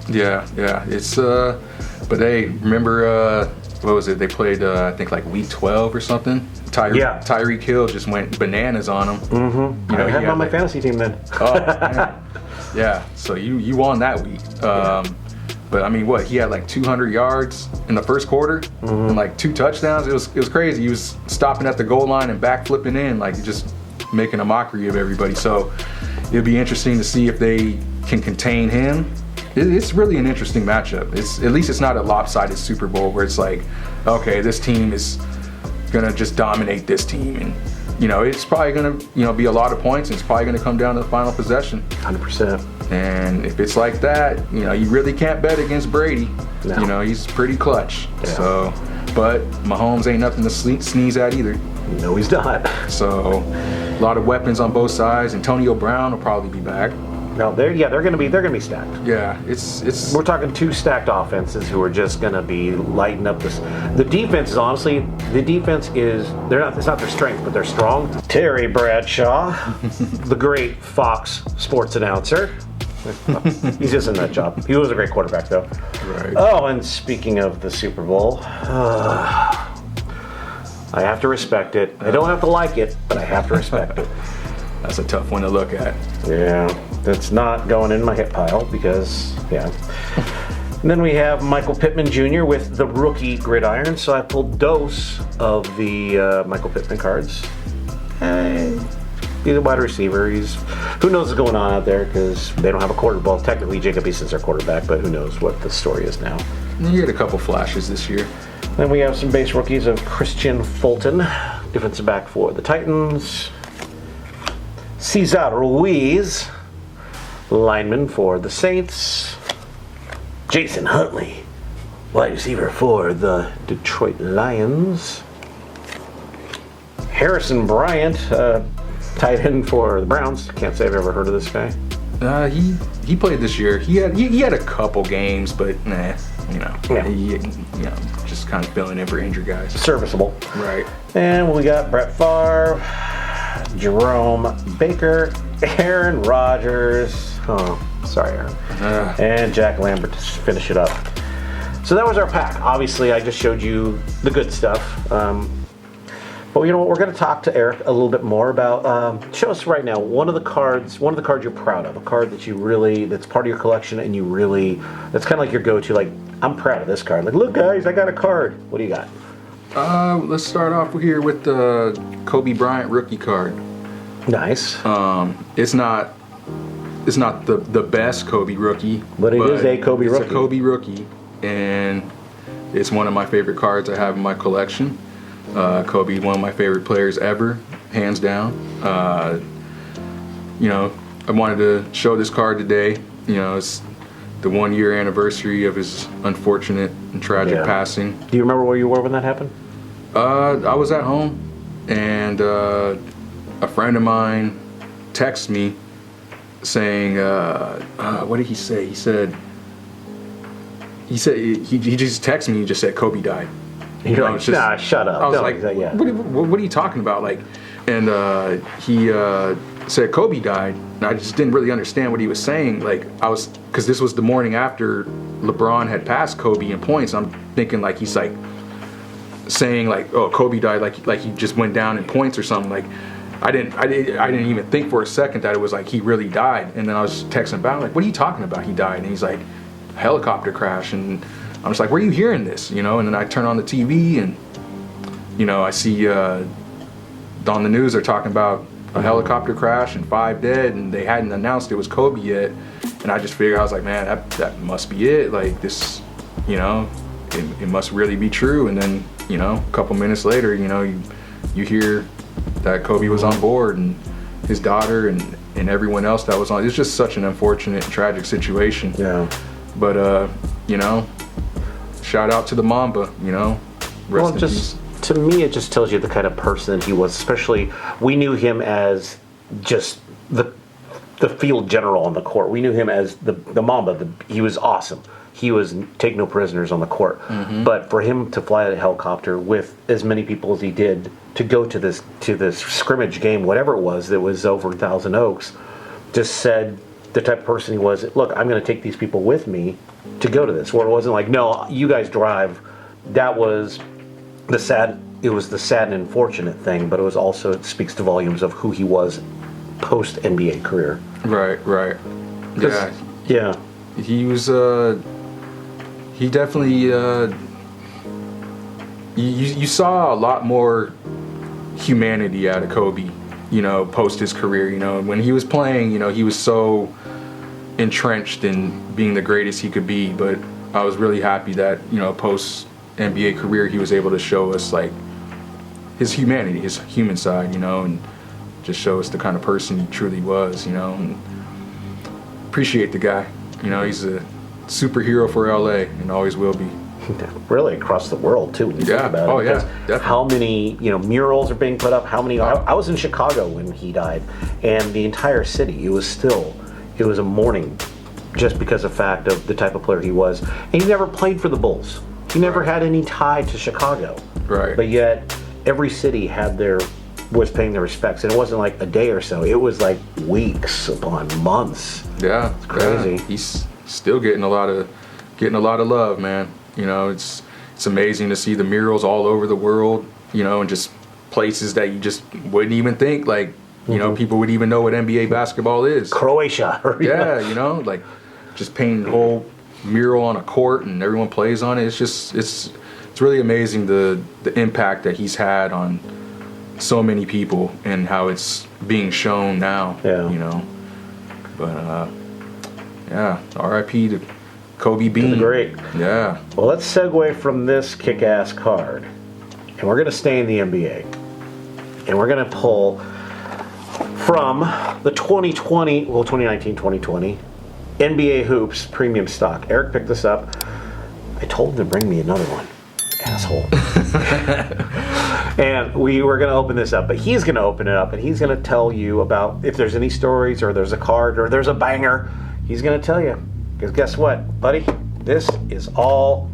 Yeah. It's but hey, remember what was it? They played I think like week 12 or something. Tyreek Hill just went bananas on him. Mm-hmm. You know, I had him on my fantasy team then. Oh, man. Yeah. So you won that week. But I mean, what? He had like 200 yards in the first quarter and like 2 touchdowns. It was crazy. He was stopping at the goal line and back flipping in, like just making a mockery of everybody. So it'll be interesting to see if they can contain him. It's really an interesting matchup. At least it's not a lopsided Super Bowl where it's like, okay, this team is gonna just dominate this team, and you know it's probably gonna be a lot of points, and it's probably gonna come down to the final possession. 100%. And if it's like that, you know you really can't bet against Brady. No. You know he's pretty clutch. Yeah. So, but Mahomes ain't nothing to sneeze at either. No, he's not. So, a lot of weapons on both sides. Antonio Brown will probably be back. No, they're gonna be stacked. Yeah, it's. We're talking 2 stacked offenses who are just gonna be lighting up this. The defense is honestly, it's not their strength, but they're strong. Terry Bradshaw, the great Fox sports announcer. He's just in that job. He was a great quarterback though. Right. Oh, and speaking of the Super Bowl, I have to respect it. I don't have to like it, but I have to respect it. That's a tough one to look at. Yeah, that's not going in my hit pile because, yeah. And then we have Michael Pittman Jr. with the rookie gridiron. So I pulled dose of the Michael Pittman cards. Hey, he's a wide receiver. Who knows what's going on out there because they don't have a quarterback. Well, technically Jacob Eason's their quarterback, but who knows what the story is now. You had a couple flashes this year. Then we have some base rookies of Christian Fulton, defensive back for the Titans. Cesar Ruiz, lineman for the Saints. Jason Huntley, wide receiver for the Detroit Lions. Harrison Bryant, tight end for the Browns. Can't say I've ever heard of this guy. He played this year. He had a couple games, but just kind of filling in for injured guys. Serviceable. Right. And we got Brett Favre, Jerome Baker, Aaron Rodgers. Oh, sorry, Aaron. And Jack Lambert to finish it up. So that was our pack. Obviously, I just showed you the good stuff. But you know what? We're going to talk to Eric a little bit more about. Show us right now one of the cards you're proud of, a card that that's part of your collection, and that's kind of like your go-to. Like, I'm proud of this card. Like, look, guys, I got a card. What do you got? Let's start off here with the Kobe Bryant rookie card. Nice. It's not the best Kobe rookie, but it is a Kobe rookie. It's a Kobe rookie, and it's one of my favorite cards I have in my collection. Kobe, one of my favorite players ever, hands down. I wanted to show this card today. It's the 1-year anniversary of his unfortunate and tragic passing. Do you remember where you were when that happened? I was at home, and a friend of mine texted me saying, what did he say? He just texted me and just said Kobe died. You're like, nah, shut up. I was No, like, yeah. what are you talking about? Like, and he said Kobe died, and I just didn't really understand what he was saying. Like, because this was the morning after LeBron had passed Kobe in points. I'm thinking like he's like saying like, oh, Kobe died, like he just went down in points or something. Like, I didn't even think for a second that it was like he really died. And then I was texting back like, what are you talking about? He died, and he's like, helicopter crash. And I'm just like, where are you hearing this? You know? And then I turn on the TV, and you know, I see on the news they're talking about a helicopter crash and 5 dead, and they hadn't announced it was Kobe yet. And I just figured, I was like, man, that must be it. Like, this, you know, it must really be true. And then, you know, a couple minutes later, you know, you hear that Kobe was on board, and his daughter and everyone else that was on. It's just such an unfortunate and tragic situation. Yeah. But you know, shout out to the Mamba, you know. Well, just to me, it just tells you the kind of person he was. Especially, we knew him as just the field general on the court. We knew him as the Mamba. He was awesome. He was take no prisoners on the court. Mm-hmm. But for him to fly a helicopter with as many people as he did to go to this scrimmage game, whatever it was, that was over in Thousand Oaks, just said the type of person he was. Look, I'm going to take these people with me to go to this. Where it wasn't like, no, you guys drive. That was the sad. It was the sad and unfortunate thing, but it was also, it speaks to volumes of who he was post NBA career. Right. Yeah. He was. He definitely. You saw a lot more humanity out of Kobe, you know, post his career. You know, when he was playing, you know, he was so entrenched in being the greatest he could be. But I was really happy that, you know, post NBA career, he was able to show us like his humanity, his human side, you know, and just show us the kind of person he truly was, you know. And appreciate the guy. You know, he's a superhero for LA and always will be. Really across the world too, when you think about it. Oh yeah, definitely. How many, you know, murals are being put up? How many? I was in Chicago when he died, and the entire city, it was a mourning, just because of fact of the type of player he was. And he never played for the Bulls. He never had any tie to Chicago. Right. But yet, every city was paying their respects, and it wasn't like a day or so. It was like weeks upon months. Yeah, it's crazy. Yeah. He's still getting a lot of love, man. You know, it's amazing to see the murals all over the world, you know, and just places that you just wouldn't even think, like, you know, people would even know what NBA basketball is. Croatia. Yeah, you know, like just painting a whole mural on a court and everyone plays on it. It's just, it's really amazing the impact that he's had on so many people and how it's being shown now, you know. But, yeah, R.I.P. to Kobe Bean. The great. Yeah. Well, let's segue from this kick-ass card, and we're going to stay in the NBA, and we're going to pull from the 2019-2020 NBA Hoops premium stock. Eric picked this up. I told him to bring me another one. Asshole. And we were going to open this up, but he's going to open it up, and he's going to tell you about if there's any stories or there's a card or there's a banger. He's going to tell you. Because guess what, buddy? This is all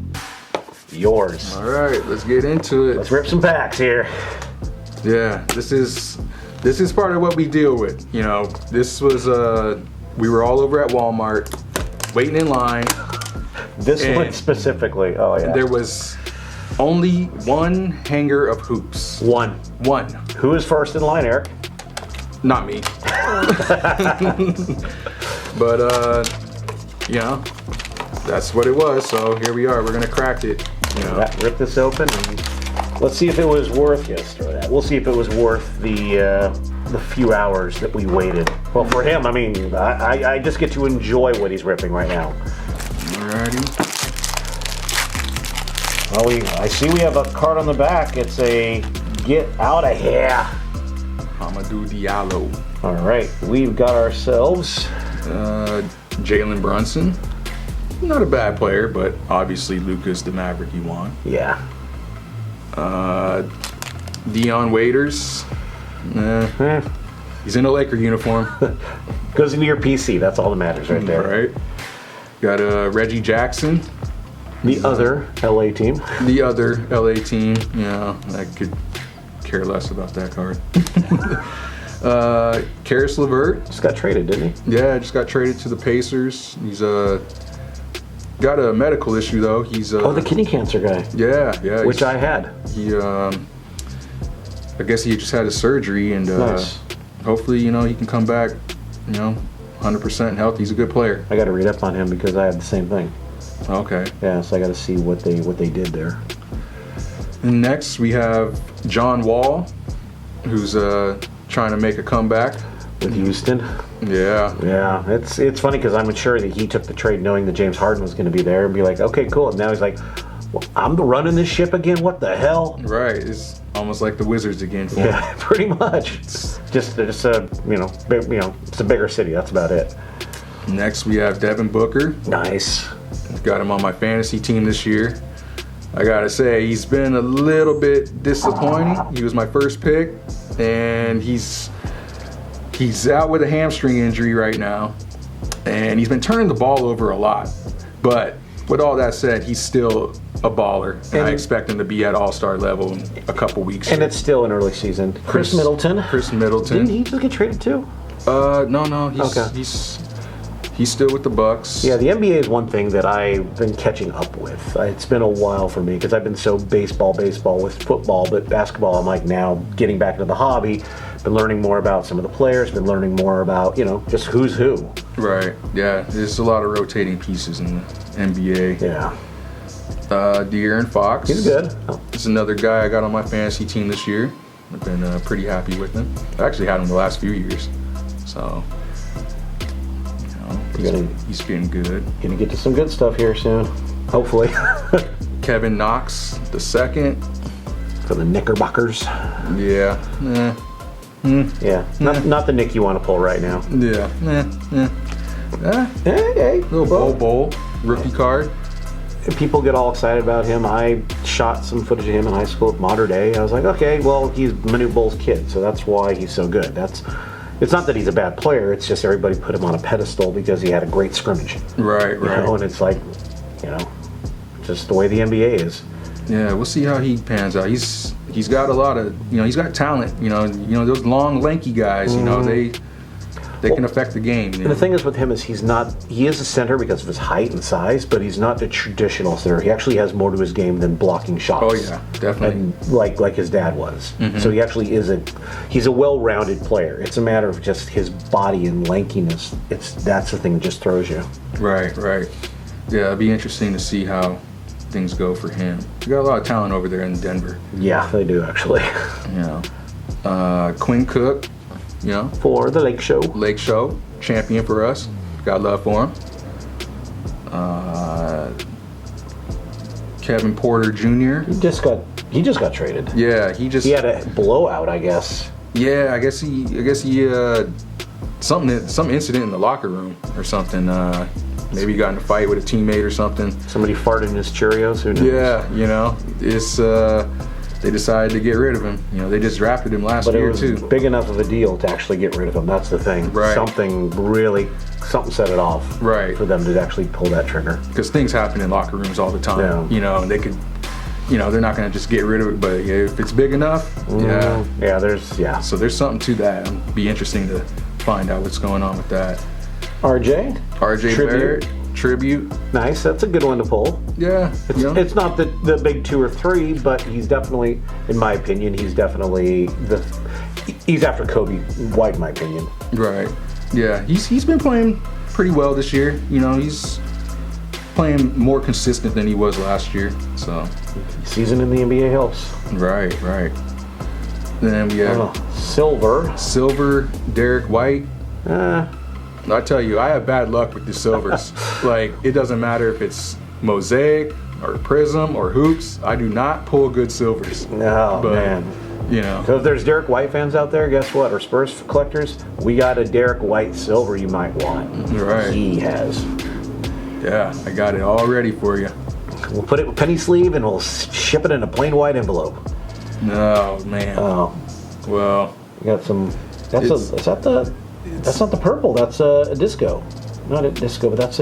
yours. All right, let's get into it. Let's rip some packs here. Yeah, this is part of what we deal with. You know, this was we were all over at Walmart, waiting in line. This one specifically. Oh yeah. There was only one hanger of hoops. One. Who is first in line, Eric? Not me. But you know, that's what it was. So here we are. We're gonna crack it. You know, rip this open and let's see if it was worth. Yes, throw that. We'll see if it was worth the few hours that we waited. Well, for him, I mean, I just get to enjoy what he's ripping right now. Alrighty. Well, I see we have a card on the back. It's a get out of here. Amadou Diallo. All right, we've got ourselves Jalen Brunson. Not a bad player, but obviously Luka's the Maverick you want. Yeah. Dion Waiters. He's in a Laker uniform. Goes into your PC. That's all that matters right there. Right. Got Reggie Jackson. The other LA team. The other LA team. Yeah, I could care less about that card. Karis LeVert. Just got traded, didn't he? Yeah, just got traded to the Pacers. He's got a medical issue though. He's the kidney cancer guy. Yeah. Which I had. He I guess he just had a surgery, and Nice. hopefully, he can come back, 100% healthy. He's a good player. I got to read up on him because I had the same thing. Okay. Yeah, so I got to see what they did there. And next we have John Wall, who's trying to make a comeback With Houston. Yeah. Yeah, it's funny because I'm sure that he took the trade knowing that James Harden was going to be there and be like, okay, cool. And now he's like, well, I'm running this ship again. What the hell? Right. It's almost like the Wizards again. For him. Yeah, pretty much. It's just a it's a bigger city. That's about it. Next we have Devin Booker. Nice. Got him on my fantasy team this year. I gotta say, he's been a little bit disappointing. He was my first pick, and he's out with a hamstring injury right now, and he's been turning the ball over a lot. But with all that said, he's still a baller, and I expect him to be at all-star level in a couple weeks. And it's still an early season. Chris Middleton. Didn't he just get traded too? No. Okay. He's still with the Bucks. Yeah, the NBA is one thing that I've been catching up with. It's been a while for me because I've been so baseball with football, but basketball I'm like now getting back into the hobby. Been learning more about some of the players, been learning more about, just who's who. Right, yeah. There's a lot of rotating pieces in the NBA. Yeah. De'Aaron Fox. He's good. He's another guy I got on my fantasy team this year. I've been pretty happy with him. I actually had him the last few years. So, he's getting good. Gonna get to some good stuff here soon. Hopefully. Kevin Knox, the second. For the Knickerbockers. Yeah. Yeah. Not the Nick you want to pull right now. Yeah. Hey. Little bowl. Rookie card. People get all excited about him. I shot some footage of him in high school at Modern Day. I was like, okay, well, he's Manute Bol's kid, so that's why he's so good. It's not that he's a bad player, it's just everybody put him on a pedestal because he had a great scrimmage. Right. And it's like, just the way the NBA is. Yeah, we'll see how he pans out. He's got a lot of, he's got talent. Those long, lanky guys. They can affect the game. And the thing is with him is he is a center because of his height and size, but he's not the traditional center. He actually has more to his game than blocking shots. Oh yeah, definitely. And like his dad was. Mm-hmm. So he actually he's a well-rounded player. It's a matter of just his body and lankiness. That's the thing that just throws you. Right. Yeah, it'd be interesting to see how things go for him. We got a lot of talent over there in Denver. Yeah, they do actually. Quinn Cook. For the Lake Show champion for us. Got love for him. Kevin Porter Jr. He just got traded. Yeah, he had a blowout, I guess. Yeah, I guess he some incident in the locker room or something. Maybe he got in a fight with a teammate or something. Somebody farted in his Cheerios. Who knows? Yeah, it's. They decided to get rid of him. They just drafted him last year too. But it was big enough of a deal to actually get rid of him. That's the thing. Right. Something set it off. Right. For them to actually pull that trigger. Because things happen in locker rooms all the time. Yeah. And they could, they're not going to just get rid of it. But if it's big enough, yeah. Yeah. So there's something to that. It'll be interesting to find out what's going on with that. RJ Barrett. Tribute. Nice, that's a good one to pull. Yeah. It's not the big 2 or 3, but he's definitely, in my opinion, he's after Kobe White, in my opinion. Right. Yeah, he's been playing pretty well this year. He's playing more consistent than he was last year. So season in the NBA helps. Right. Then we have Silver Derek White. I tell you, I have bad luck with the silvers. It doesn't matter if it's Mosaic or Prism or Hoops. I do not pull good silvers. No, man. So if there's Derek White fans out there, guess what? Or Spurs collectors, we got a Derek White silver you might want. Right. He has. Yeah, I got it all ready for you. We'll put it with penny sleeve and we'll ship it in a plain white envelope. No, man. Oh. Well. We got some. Is that the That's not the purple. That's a disco. Not a disco, but that's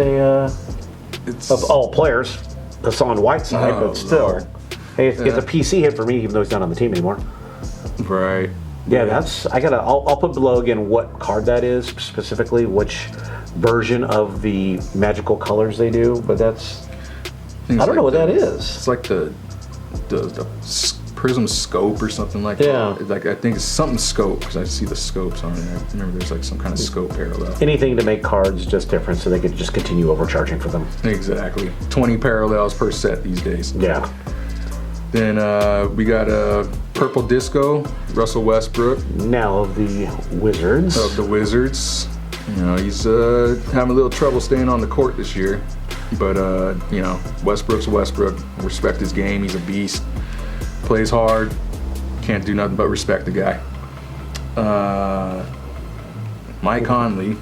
It's of all players. That's on Whiteside, Oh, but still. Lord. Hey, it's a PC hit for me, even though he's not on the team anymore. right. Yeah, I'll put below again what card that is specifically, which version of the magical colors they do. But that's I don't know what that is. It's like the Prism scope or something like Yeah. that. Like I think it's something scope because I see the scopes on it. I remember there's like some kind of scope parallel. Anything to make cards just different, so they could just continue overcharging for them. Exactly. 20 parallels per set these days. Yeah. Then we got a purple disco, Russell Westbrook Now of the Wizards. of the Wizards. You know, he's having a little trouble staying on the court this year. But, you know, Westbrook's Westbrook. Respect his game. He's a beast. Plays hard. Can't do nothing but respect the guy. Mike Conley.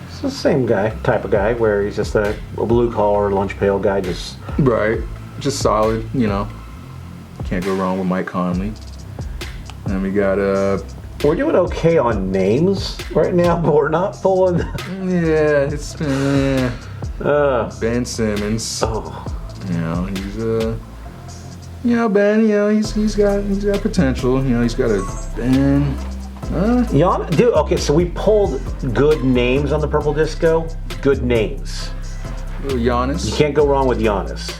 It's the same type of guy, where he's just a blue collar, lunch pail guy. Just Right. Just solid, you know. Can't go wrong with Mike Conley. And we got, we're doing okay on names right now, but we're not pulling. yeah, it's been Ben Simmons. Oh, You know, he's you know, Ben, you know, he's got potential. You know, he's got a Ben. Dude. Okay, so we pulled good names on the purple disco. Good names. Little Giannis. You can't go wrong with Giannis.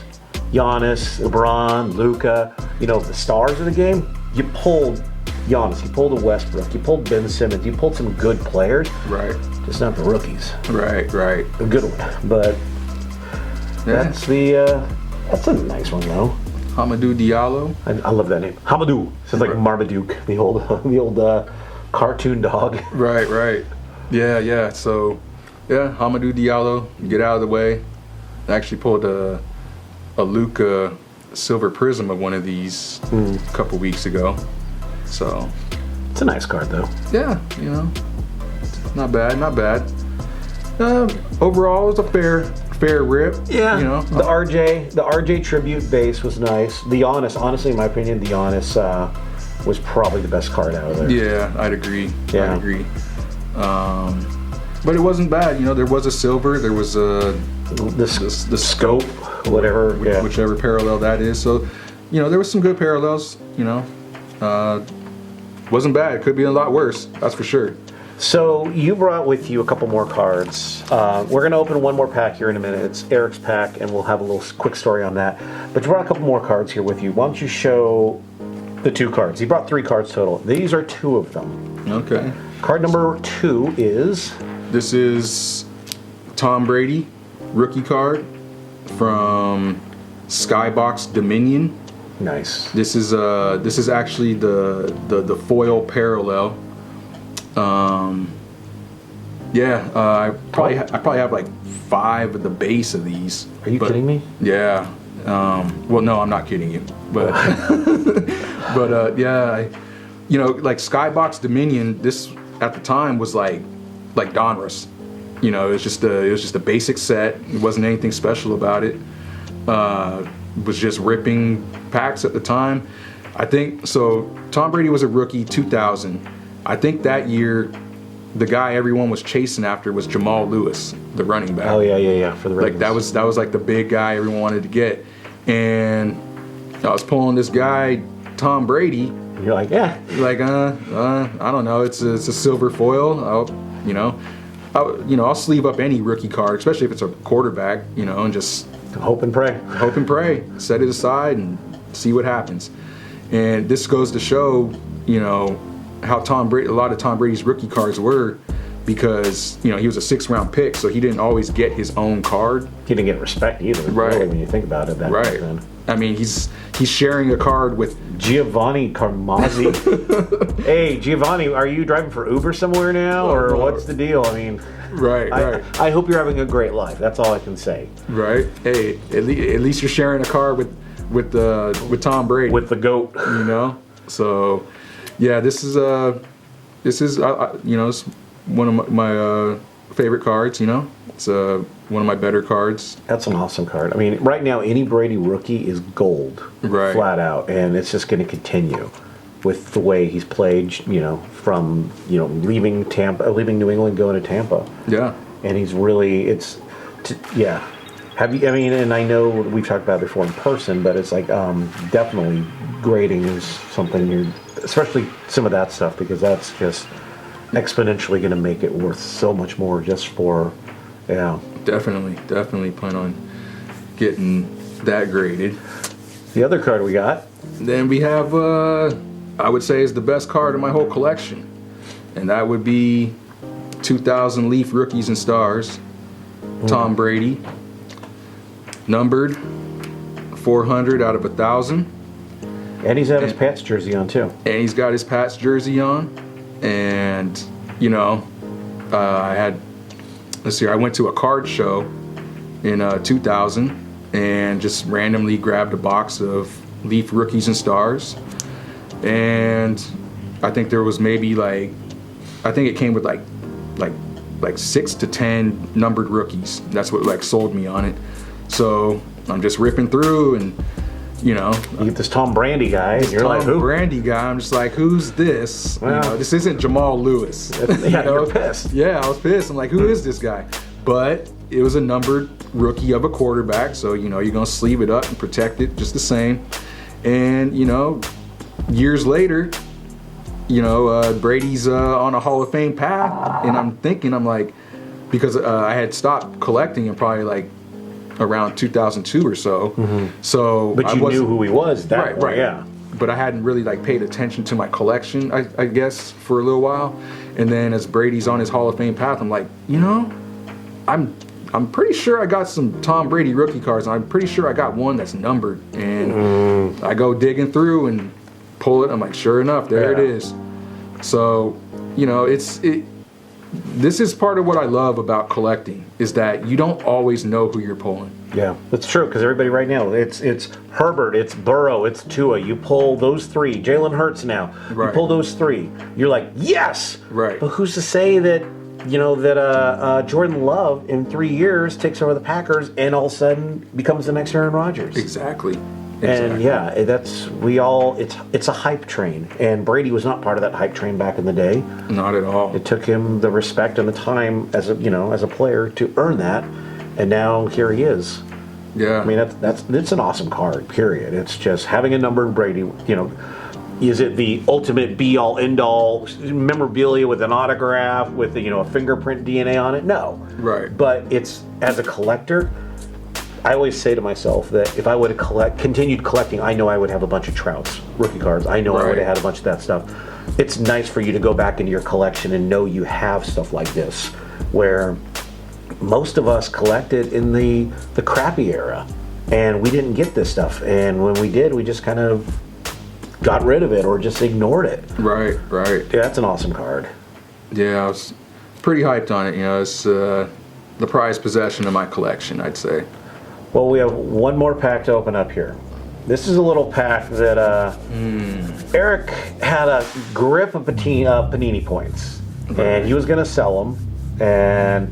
Giannis, LeBron, Luka. You know, the stars of the game. You pulled Giannis. You pulled a Westbrook. You pulled Ben Simmons. You pulled some good players. Right. Just not the rookies. Right. A good one, but Yeah. that's a nice one though. Hamidou Diallo. I love that name. Hamadou. Sounds like Right. Marmaduke, the old cartoon dog. Right. Yeah. So, yeah, Hamidou Diallo. Get out of the way. I actually pulled a Luka Silver Prism of one of these a couple weeks ago. So, It's a nice card though. yeah, you know, not bad. Overall, it was a fair rip. Yeah. You know, the RJ tribute base was nice. Honestly, in my opinion, the Giannis was probably the best card out of there. yeah, I'd agree. Yeah. I'd agree. But it wasn't bad. You know, there was a silver. There was a The scope, whatever. Yeah. whichever parallel that is. So, you know, there was some good parallels. You know, wasn't bad. Could be a lot worse. That's for sure. So you brought with you a couple more cards. We're going to open one more pack here in a minute. It's Eric's pack, and we'll have a little quick story on that. But you brought a couple more cards here with you. Why don't you show the 2 cards? You brought 3 cards total. These are 2 of them. Okay. Card number 2 is... This is Tom Brady, rookie card from Skybox Dominion. Nice. This is actually the foil parallel. I probably have like 5 of the base of these. Are you kidding me? Yeah. Well, no, I'm not kidding you. But you know, like Skybox Dominion. This at the time was like Donruss. You know, it was just a basic set. It wasn't anything special about it. It was just ripping packs at the time. I think so. Tom Brady was a rookie 2000. I think that year, the guy everyone was chasing after was Jamal Lewis, the running back. Oh, yeah. For the Like Ravens. that was like the big guy everyone wanted to get. And I was pulling this guy, Tom Brady. And you're like, yeah. Like, I don't know. It's a silver foil. I'll sleeve up any rookie card, especially if it's a quarterback, you know, and just Hope and pray. hope and pray. Set it aside and see what happens. And this goes to show, you know, how a lot of Tom Brady's rookie cards were, because, you know, he was a 6th-round pick, so he didn't always get his own card. He didn't get respect either. Right. Really, when you think about it. Back Right. then. I mean, he's sharing a card with. Giovanni Carmazzi. Hey, Giovanni, are you driving for Uber somewhere now, or no. what's the deal? I mean, Right. I hope you're having a great life. That's all I can say. Right. Hey, at least you're sharing a card with Tom Brady. With the GOAT. You know. So, yeah, this is you know, it's one of my favorite cards. You know, it's one of my better cards. That's an awesome card. I mean, right now, any Brady rookie is gold. Right. Flat out. And it's just going to continue. with the way he's played, from leaving New England, going to Tampa. Yeah. And he's really, yeah. Have you? I mean, and I know we've talked about it before in person, but it's like definitely grading is something especially some of that stuff, because that's just exponentially going to make it worth so much more just for, yeah. Definitely plan on getting that graded. The other card we got. Then we have, I would say, is the best card in my whole collection, and that would be 2000 Leaf Rookies and Stars, Tom Brady, numbered 400 out of 1,000. And he's got his Pats jersey on too. And he's got his Pats jersey on, and I went to a card show in 2000 and just randomly grabbed a box of Leaf Rookies and Stars, and I think there was maybe it came with like 6 to 10 numbered rookies. That's what sold me on it. So I'm just ripping through, and you get this Tom Brady guy, and you're like, who? Brady guy. I'm just like, who's this? Well, this isn't Jamal Lewis. You're pissed. Yeah, I was pissed. I'm like, who is this guy? But it was a numbered rookie of a quarterback, so you're gonna sleeve it up and protect it just the same. And years later, Brady's on a Hall of Fame path, and I'm like, because I had stopped collecting in probably around 2002 or so. Mm-hmm. So, but you knew who he was. Right. Yeah. But I hadn't really paid attention to my collection, I guess, for a little while. And then as Brady's on his Hall of Fame path, I'm like, I'm pretty sure I got some Tom Brady rookie cards. And I'm pretty sure I got one that's numbered. And I go digging through and pull it. I'm like, sure enough, there it is. So, this is part of what I love about collecting, is that you don't always know who you're pulling. Yeah, that's true, because everybody right now, it's Herbert, it's Burrow, it's Tua. You pull those three. Jalen Hurts now. Right. You pull those three. You're like, yes! Right. But who's to say that, Jordan Love in 3 years takes over the Packers and all of a sudden becomes the next Aaron Rodgers? Exactly. And yeah, it's a hype train, and Brady was not part of that hype train back in the day. Not at all. It took him the respect and the time as a player to earn that, and now here he is. Yeah. I mean, it's an awesome card. Period. It's just having a numbered Brady. Is it the ultimate be all end all memorabilia with an autograph with a fingerprint DNA on it? No. Right. But it's, as a collector, I always say to myself that if I would have continued collecting, I know I would have a bunch of Trout's rookie cards. I know I would have had a bunch of that stuff. It's nice for you to go back into your collection and know you have stuff like this, where most of us collected in the crappy era, and we didn't get this stuff. And when we did, we just kind of got rid of it or just ignored it. Right. Yeah, that's an awesome card. Yeah, I was pretty hyped on it. It's the prized possession of my collection, I'd say. Well, we have one more pack to open up here. This is a little pack that Eric had a grip of Panini points, and he was going to sell them. And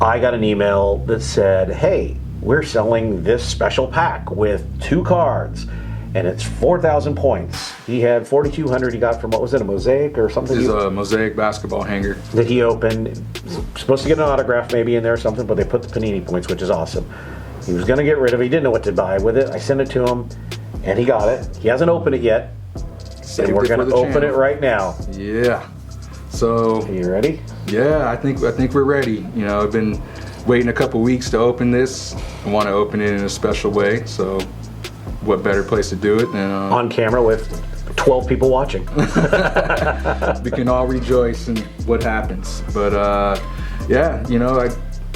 I got an email that said, hey, we're selling this special pack with 2 cards, and it's 4,000 points. He had 4,200 he got from, what was it, a Mosaic or something? It's a Mosaic basketball hanger that he opened. Supposed to get an autograph maybe in there or something, but they put the Panini points, which is awesome. He was going to get rid of it. He didn't know what to buy with it. I sent it to him, and he got it. He hasn't opened it yet, and we're going to open it right now. Yeah. So. Are you ready? Yeah, I think we're ready. I've been waiting a couple weeks to open this. I want to open it in a special way, so what better place to do it than on camera with 12 people watching. We can all rejoice in what happens. But yeah, I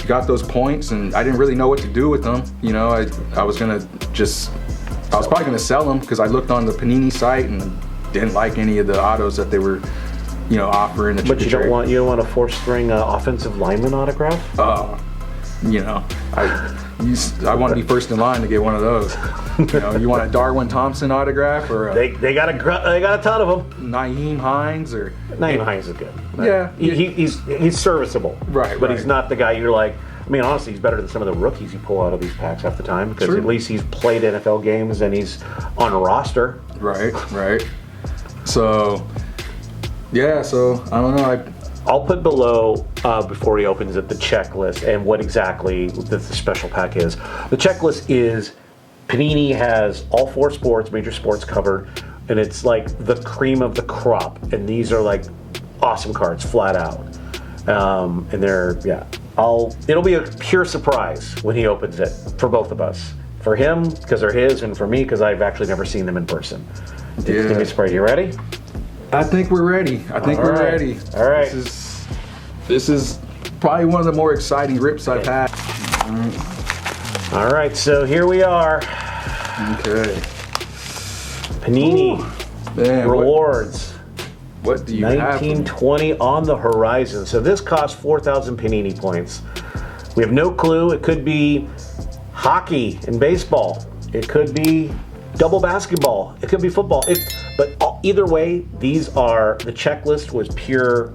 got those points, and I didn't really know what to do with them. I was probably gonna sell them because I looked on the Panini site and didn't like any of the autos that they were, offering. But you don't want a 4-string offensive lineman autograph? I want to be first in line to get one of those. You want a Darwin Thompson autograph, or they got a ton of them. Nyheim Hines, or Nyheim Hines is good. Yeah, he's serviceable. Right, but he's not the guy you're like, I mean, honestly, he's better than some of the rookies you pull out of these packs half the time because True. at least he's played NFL games and he's on a roster. Right. So, yeah. So I don't know. I'll put below, before he opens it, the checklist and what exactly the special pack is. The checklist is Panini has all 4 sports, major sports covered, and it's like the cream of the crop. And these are like awesome cards, flat out. And they're, it'll be a pure surprise when he opens it for both of us. For him, because they're his, and for me, because I've actually never seen them in person. It's going to be a surprise. You ready? I think we're ready. We're ready. All right. This is probably one of the more exciting rips I've had. All right, so here we are. Okay. Panini Man, rewards. What do you have? 1920 on the horizon. So this costs 4,000 Panini points. We have no clue. It could be hockey and baseball. It could be double basketball. It could be football. But either way, the checklist was pure,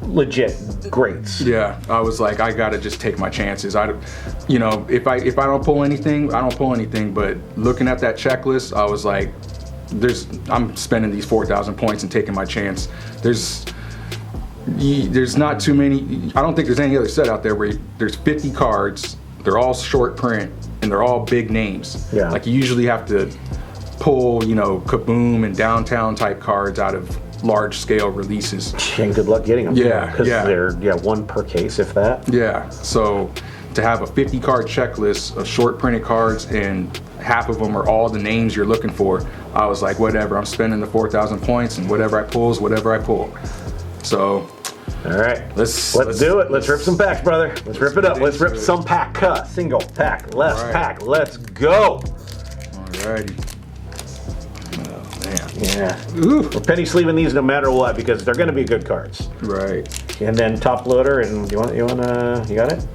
legit greats. Yeah, I was like, I gotta just take my chances. If I don't pull anything, I don't pull anything. But looking at that checklist, I was like, I'm spending these 4,000 points and taking my chance. There's not too many. I don't think there's any other set out there where there's 50 cards. They're all short print and they're all big names. Yeah. Like you usually have to pull, Kaboom and Downtown type cards out of large scale releases. And good luck getting them. Yeah, because they're one per case, if that. Yeah. So to have a 50 card checklist of short printed cards and half of them are all the names you're looking for, I was like, whatever. I'm spending the 4,000 points and whatever I pull is whatever I pull. So. All right, let's do it. Let's rip some packs, brother. Let's rip it up. Let's rip some pack. Single pack, left pack. Let's go. Alrighty. Oh man. Yeah. Ooh. We're penny sleeving these no matter what because they're going to be good cards. Right. And then top loader, and you got it?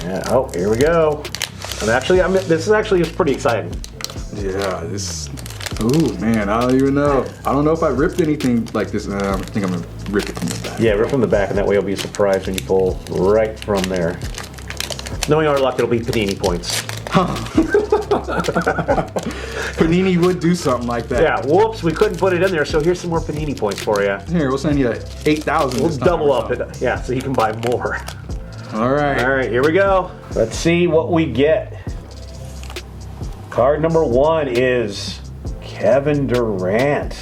Yeah. Oh, here we go. And actually, this is pretty exciting. Yeah. Ooh, man, I don't even know. I don't know if I ripped anything like this. I think I'm going to rip it from the back. Yeah, rip from the back, and that way you'll be surprised when you pull right from there. Knowing our luck, it'll be Panini points. Panini would do something like that. Yeah, whoops, we couldn't put it in there, so here's some more Panini points for you. Here, we'll send you 8,000. We'll double up it. Yeah, so you can buy more. All right. All right, here we go. Let's see what we get. Card number 1 is Kevin Durant.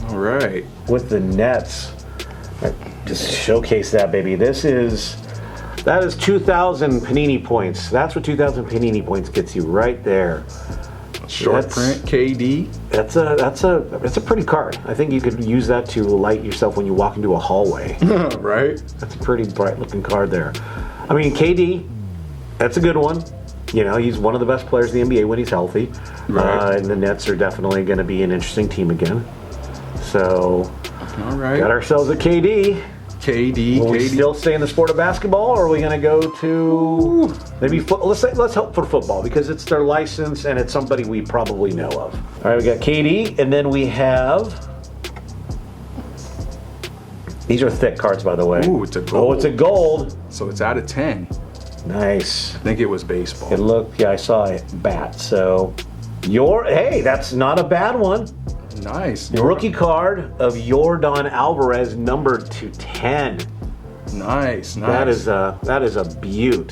All right. With the Nets. Just showcase that, baby. That is 2,000 Panini points. That's what 2,000 Panini points gets you right there. Short print KD. That's a pretty card. I think you could use that to light yourself when you walk into a hallway. Right. That's a pretty bright looking card there. I mean, KD, that's a good one. He's one of the best players in the NBA when he's healthy. Right. And the Nets are definitely going to be an interesting team again. So, all right. Got ourselves a KD. Will we still stay in the sport of basketball, or are we going to go to maybe let's hope for football because it's their license and it's somebody we probably know of. All right, we got KD, and then we have. These are thick cards, by the way. Ooh, it's a gold. Oh, it's a gold. So it's out of 10. Nice. I think it was baseball. It looked, I saw it, bat. So, hey, that's not a bad one. Nice. Rookie card of Jordan Alvarez, numbered to 10. Nice. That is a beaut.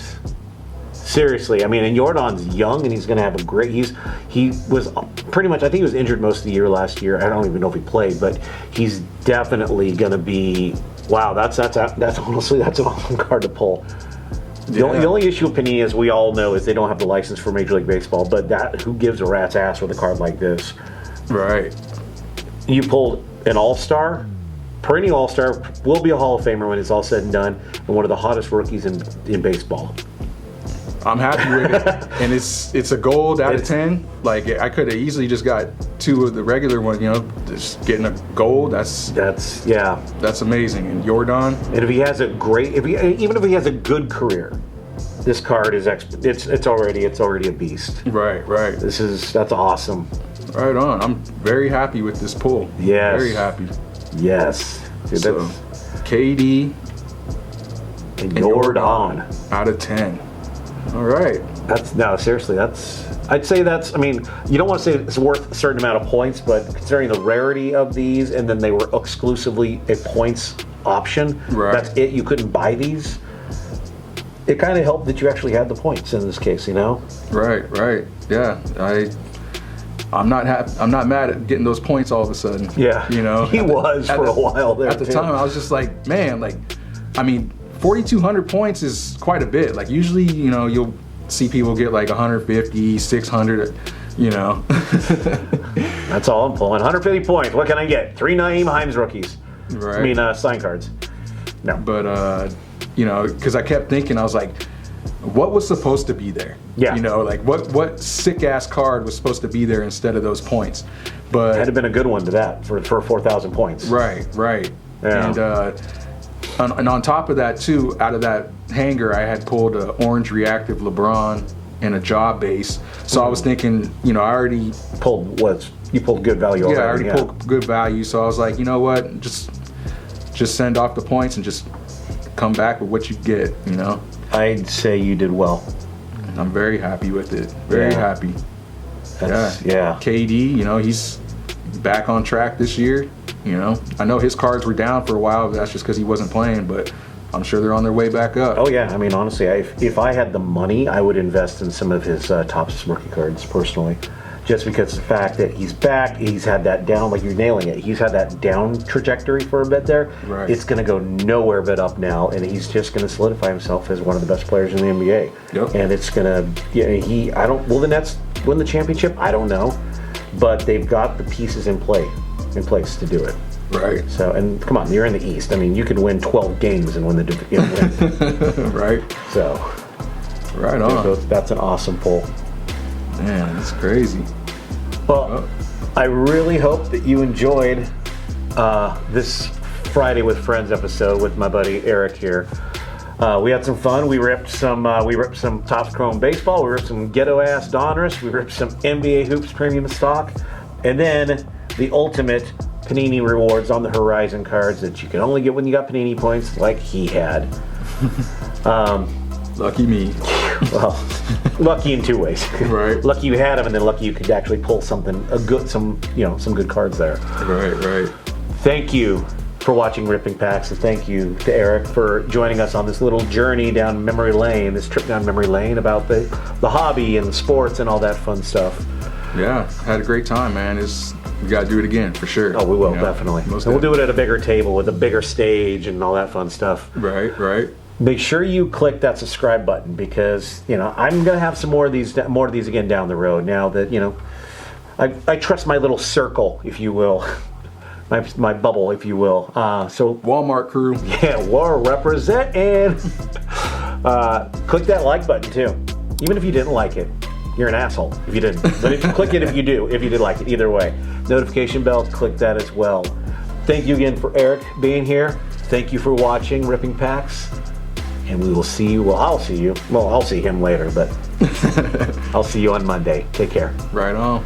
Seriously, I mean, and Jordan's young, and he's going to have a great. He was pretty much. I think he was injured most of the year last year. I don't even know if he played, but he's definitely going to be. Wow, that's honestly that's an awesome card to pull. The only issue with Panini, as we all know, is they don't have the license for Major League Baseball. But who gives a rat's ass with a card like this? Right. You pulled an All-Star, perennial All-Star, will be a Hall of Famer when it's all said and done, and one of the hottest rookies in baseball. I'm happy with it, and it's a gold out of 10. Like I could have easily just got 2 of the regular one, just getting a gold. That's amazing. And Jordan, and if he has even if he has a good career, this card is it's already a beast. Right. That's awesome. Right on. I'm very happy with this pull. Yes. Very happy. Yes. Dude, KD And Jordan. out of 10. All right. I'd say that's, I mean, you don't want to say it's worth a certain amount of points, but considering the rarity of these, and then they were exclusively a points option, Right. That's it, you couldn't buy these. It kind of helped that you actually had the points in this case, you know? Right. Yeah. I'm not mad at getting those points all of a sudden. Yeah. You know, He was for a while there. At the too. time, I was just like, man, like, I mean, 4,200 points is quite a bit. Like, usually, you know, you'll see people get like 150, 600, you know. That's all I'm pulling. 150 points. What can I get? 3 Naeem Himes rookies. Right. I mean, sign cards. No. But, you know, because I kept thinking, I was like, what was supposed to be there? Yeah. You know, like what sick ass card was supposed to be there instead of those points? But That'd have been a good one to that for 4,000 points. right. Yeah. And on top of that too, out of that hanger, I had pulled an orange reactive LeBron and a job base. So I was thinking, you know, I already You pulled good value already. I already pulled good value. So I was like, you know what, just send off the points and just come back with what you get. You know. I'd say you did well. I'm very happy with it. Very Yeah. happy. Yeah. KD, you know, he's back on track this year. You know, I know his cards were down for a while, but that's just because he wasn't playing. But I'm sure they're on their way back up. Oh yeah. I mean, honestly, if I had the money, I would invest in some of his Topps rookie cards personally, just because the fact that he's back, he's had that down, like you're nailing it. He's had that down trajectory for a bit there. Right. It's going to go nowhere but up now, and he's just going to solidify himself as one of the best players in the NBA. Yep. And it's going to, will the Nets win the championship? I don't know, but they've got the pieces in place to do it. Right. So, and come on, you're in the East. I mean, you could win 12 games and win the division. Right. So, Right on. that's an awesome pull. Man, that's crazy. Well, I really hope that you enjoyed this Friday with Friends episode with my buddy Eric here. We had some fun. We ripped some Topps Chrome baseball. We ripped some ghetto ass Donruss. We ripped some NBA Hoops premium stock, and then the ultimate Panini rewards on the Horizon cards that you can only get when you got Panini points, like he had. Lucky me. Well, lucky in two ways. Right. Lucky you had them, and then lucky you could actually pull some good cards there. Right. Thank you for watching Ripping Packs, and thank you to Eric for joining us on this little journey down memory lane, this trip down memory lane about the hobby and the sports and all that fun stuff. Yeah, had a great time, man. We got to do it again for sure. Oh, we will, You know, definitely. most And we'll do it at a bigger table with a bigger stage and all that fun stuff. Right. Make sure you click that subscribe button, because I'm gonna have some more of these again down the road. Now that I trust my little circle, if you will, my bubble, if you will. So Walmart crew. yeah, we'll represent, and click that like button too. Even if you didn't like it, you're an asshole if you didn't. But if you click it, if you did like it, either way. Notification bell, click that as well. Thank you again for Eric being here. Thank you for watching Ripping Packs. And we will see you. Well, I'll see you. Well, I'll see him later, but I'll see you on Monday. Take care. Right on.